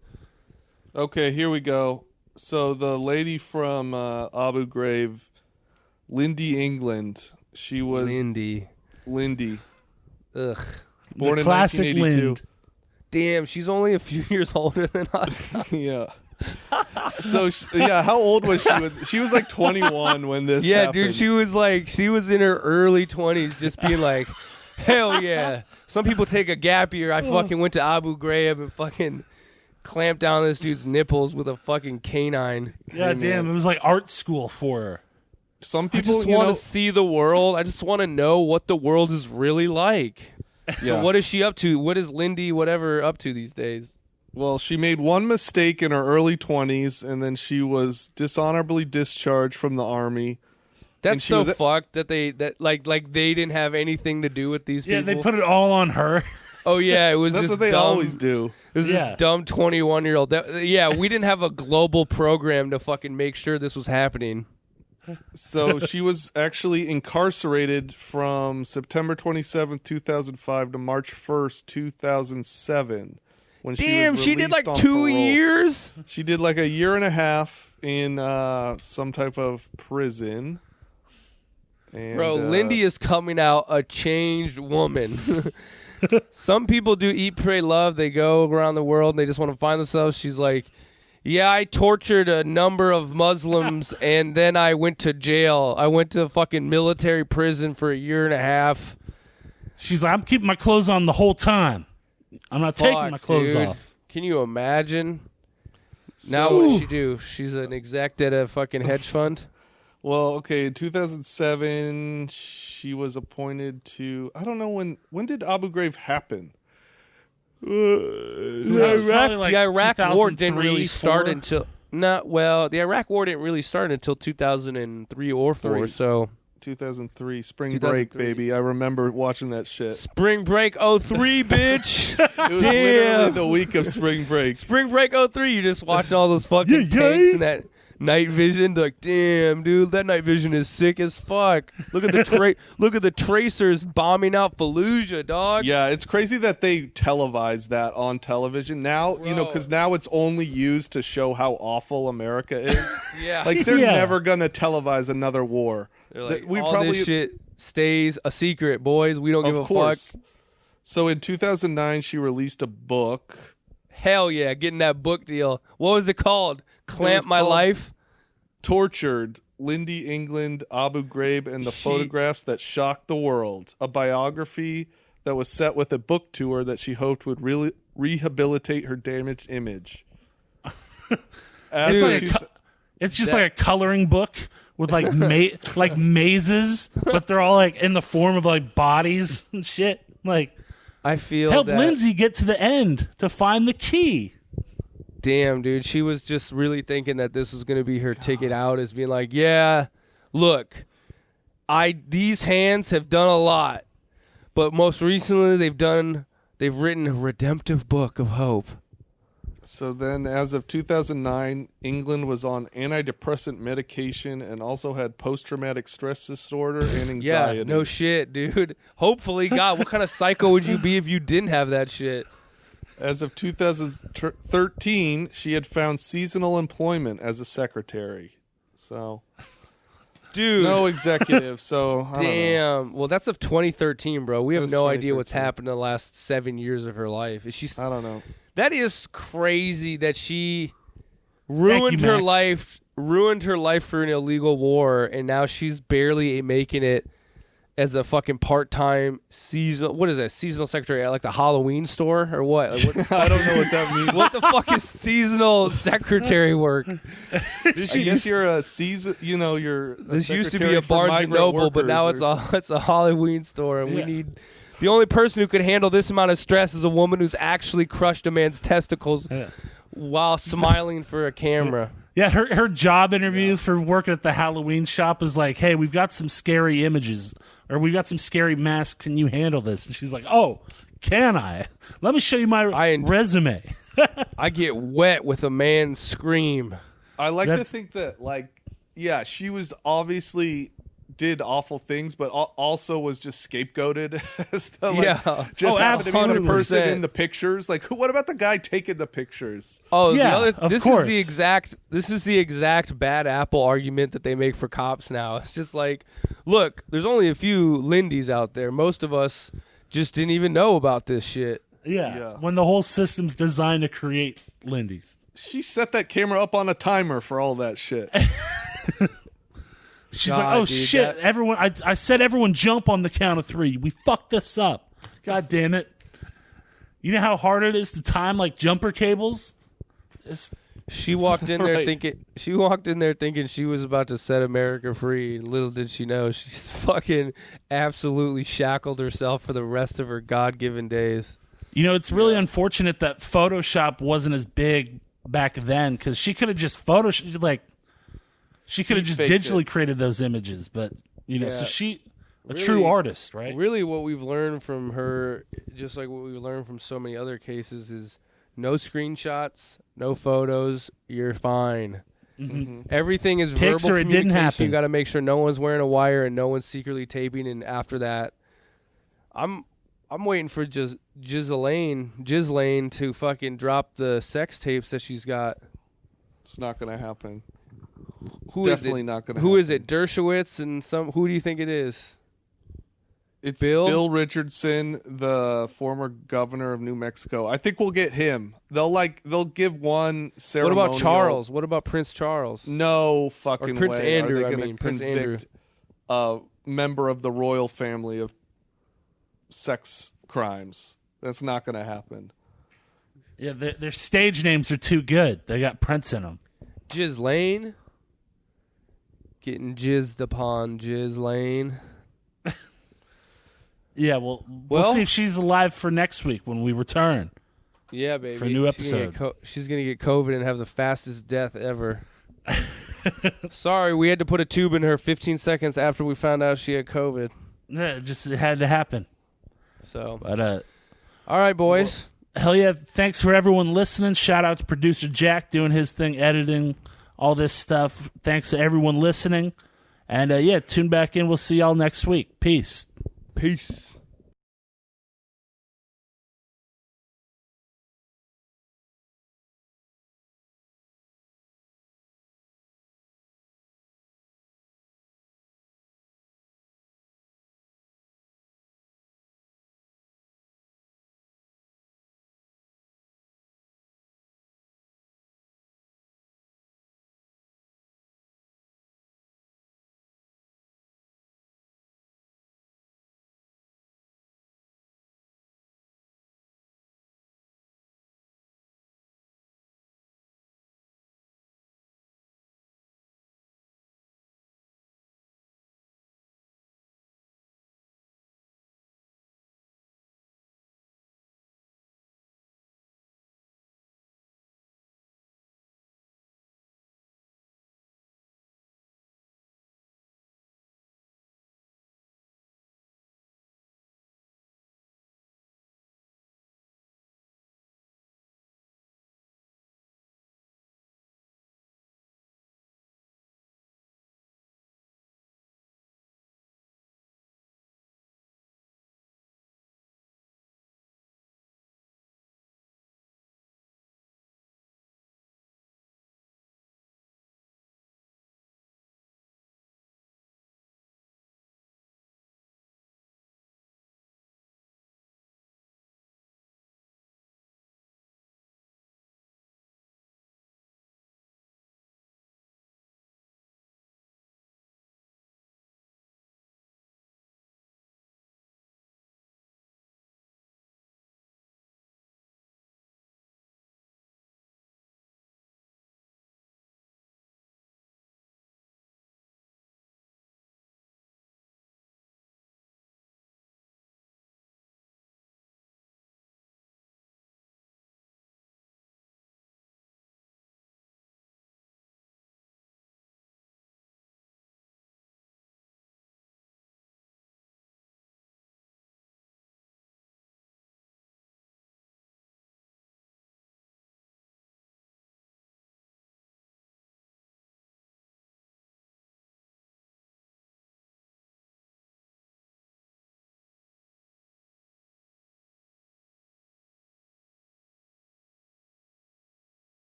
Okay, here we go. So the lady from Abu Ghraib, Lindy England. She was Lindy. Born The in classic 1982. Lind. Damn, she's only a few years older than us. Yeah. So how old was she? She was like 21 when this. Yeah, happened. dude, she was in her early 20s, just being like, hell yeah. Some people take a gap year. I fucking went to Abu Ghraib and fucking clamped down this dude's nipples with a fucking canine. Yeah, damn, it was like art school for her. Some I people, just want to see the world. I just want to know what the world is really like. Yeah. So what is she up to? What is Lindy whatever up to these days? Well, she made one mistake in her early 20s, and then she was dishonorably discharged from the army. That's And she so was fucked that they didn't have anything to do with these people. Yeah, they put it all on her. Oh yeah, it was That's this what they dumb, always do. It was Yeah. this dumb 21-year-old. Yeah, we didn't have a global program to fucking make sure this was happening. So she was actually incarcerated from September 27th, 2005 to March 1st, 2007. When Damn, she she was did like released on 2 parole. years? She did like a year and a half in some type of prison. And, Bro, Lindy is coming out a changed woman. Some people do eat, pray, love. They go around the world and they just want to find themselves. She's like, yeah, I tortured a number of Muslims and then I went to jail. I went to fucking military prison for a year and a half. She's like, I'm keeping my clothes on the whole time. I'm not taking Fuck, my clothes dude. off. Can you imagine? Now what does she do? She's an exec at a fucking hedge fund? Well, okay, in 2007, she was appointed to. I don't know when did Abu Ghraib happen? was probably like the Iraq War didn't 2003, really start 4. until the Iraq War didn't really start until 2003 or 4. Three. So 2003, spring break, 2003. baby. I remember watching that shit. Spring Break 03, bitch. It was literally the week of spring break. Spring Break 03. You just watched all those fucking tanks and that night vision. Like, damn, dude, that night vision is sick as fuck. Look at the look at the tracers bombing out Fallujah, dog. Yeah, it's crazy that they televise that on television now. You know, Bro. because now it's only used to show how awful America is. Yeah. Like they're Yeah. never gonna televise another war. They're like, we all probably this shit stays a secret, boys. We don't give of a course. fuck. So in 2009, she released a book. Hell yeah, getting that book deal. What was it called? Clamp My called- Life? Tortured, Lindy England, Abu Ghraib, and the photographs that shocked the world. A biography that was set with a book tour that she hoped would really rehabilitate her damaged image. As It's, of like two- it's just like a coloring book with like like mazes, but they're all like in the form of like bodies and shit. Like, I feel help that. Lindsay get to the end to find the key. Damn, dude. She was just really thinking that this was going to be her ticket out, as being like, yeah, look, these hands have done a lot, but most recently they've written a redemptive book of hope. So then, as of 2009, England was on antidepressant medication and also had post-traumatic stress disorder and anxiety. Yeah, no shit, dude. Hopefully, God, what kind of psycho would you be if you didn't have that shit? As of 2013, she had found seasonal employment as a secretary. So, Dude. no executive. So, I don't know. Damn. Well, that's of 2013, bro. We have was no idea what's 2013. happened in the last 7 years of her life. Is she? I don't know. That is crazy that she ruined her Max. life for an illegal war, and now she's barely making it as a fucking part-time seasonal. What is that? Seasonal secretary at like the Halloween store or what? Like, what I don't know what that means. what the fuck is seasonal secretary work? I guess you're a season. You know, you're. This used to be secretary a for Barnes and migrant Noble, but now workers it's a Halloween store, and we Yeah. need The only person who could handle this amount of stress is a woman who's actually crushed a man's testicles while smiling for a camera. Yeah, her job interview for working at the Halloween shop is like, hey, we've got some scary images, or we've got some scary masks. Can you handle this? And she's like, oh, can I? Let me show you my resume. I get wet with a man's scream. I like to think that, like, yeah, she was obviously did awful things, but also was just scapegoated as the, like, just happened to be the person in the pictures. Like, what about the guy taking the pictures? Oh, yeah, this is the exact bad apple argument that they make for cops now. It's just like, look, there's only a few Lindys out there. Most of us just didn't even know about this shit. Yeah, when the whole system's designed to create Lindys. She set that camera up on a timer for all that shit. She's like, oh, dude, shit, everyone, I said everyone jump on the count of 3. We fucked this up. God damn it. You know how hard it is to time, like, jumper cables? She walked in there thinking she was about to set America free. Little did she know, she's fucking absolutely shackled herself for the rest of her God-given days. You know, it's really unfortunate that Photoshop wasn't as big back then, because she could have just digitally created those images, but you know, so she true artist, right? Really, what we've learned from her, just like what we've learned from so many other cases, is no screenshots, no photos. You're fine. Mm-hmm. Everything is verbal communication. It didn't happen. You got to make sure no one's wearing a wire and no one's secretly taping. And after that, I'm waiting for Ghislaine to fucking drop the sex tapes that she's got. It's not gonna happen. Who definitely not going to happen. Who is it? Dershowitz and who do you think it is? It's Bill Richardson, the former governor of New Mexico. I think we'll get him. They'll give one ceremonial. What about Charles? What about Prince Charles? No fucking Prince way. Andrew, Are they going to convict a member of the royal family of sex crimes? That's not going to happen. Yeah, their stage names are too good. They got Prince in them. Ghislaine. Getting jizzed upon Ghislaine. Yeah, we'll see if she's alive for next week when we return. Yeah, baby. For a new episode. She's going to get COVID and have the fastest death ever. Sorry, we had to put a tube in her 15 seconds after we found out she had COVID. Yeah, it had to happen. So, but all right, boys. Well, hell yeah, thanks for everyone listening. Shout out to producer Jack doing his thing, editing all this stuff. Thanks to everyone listening. And, tune back in. We'll see y'all next week. Peace. Peace.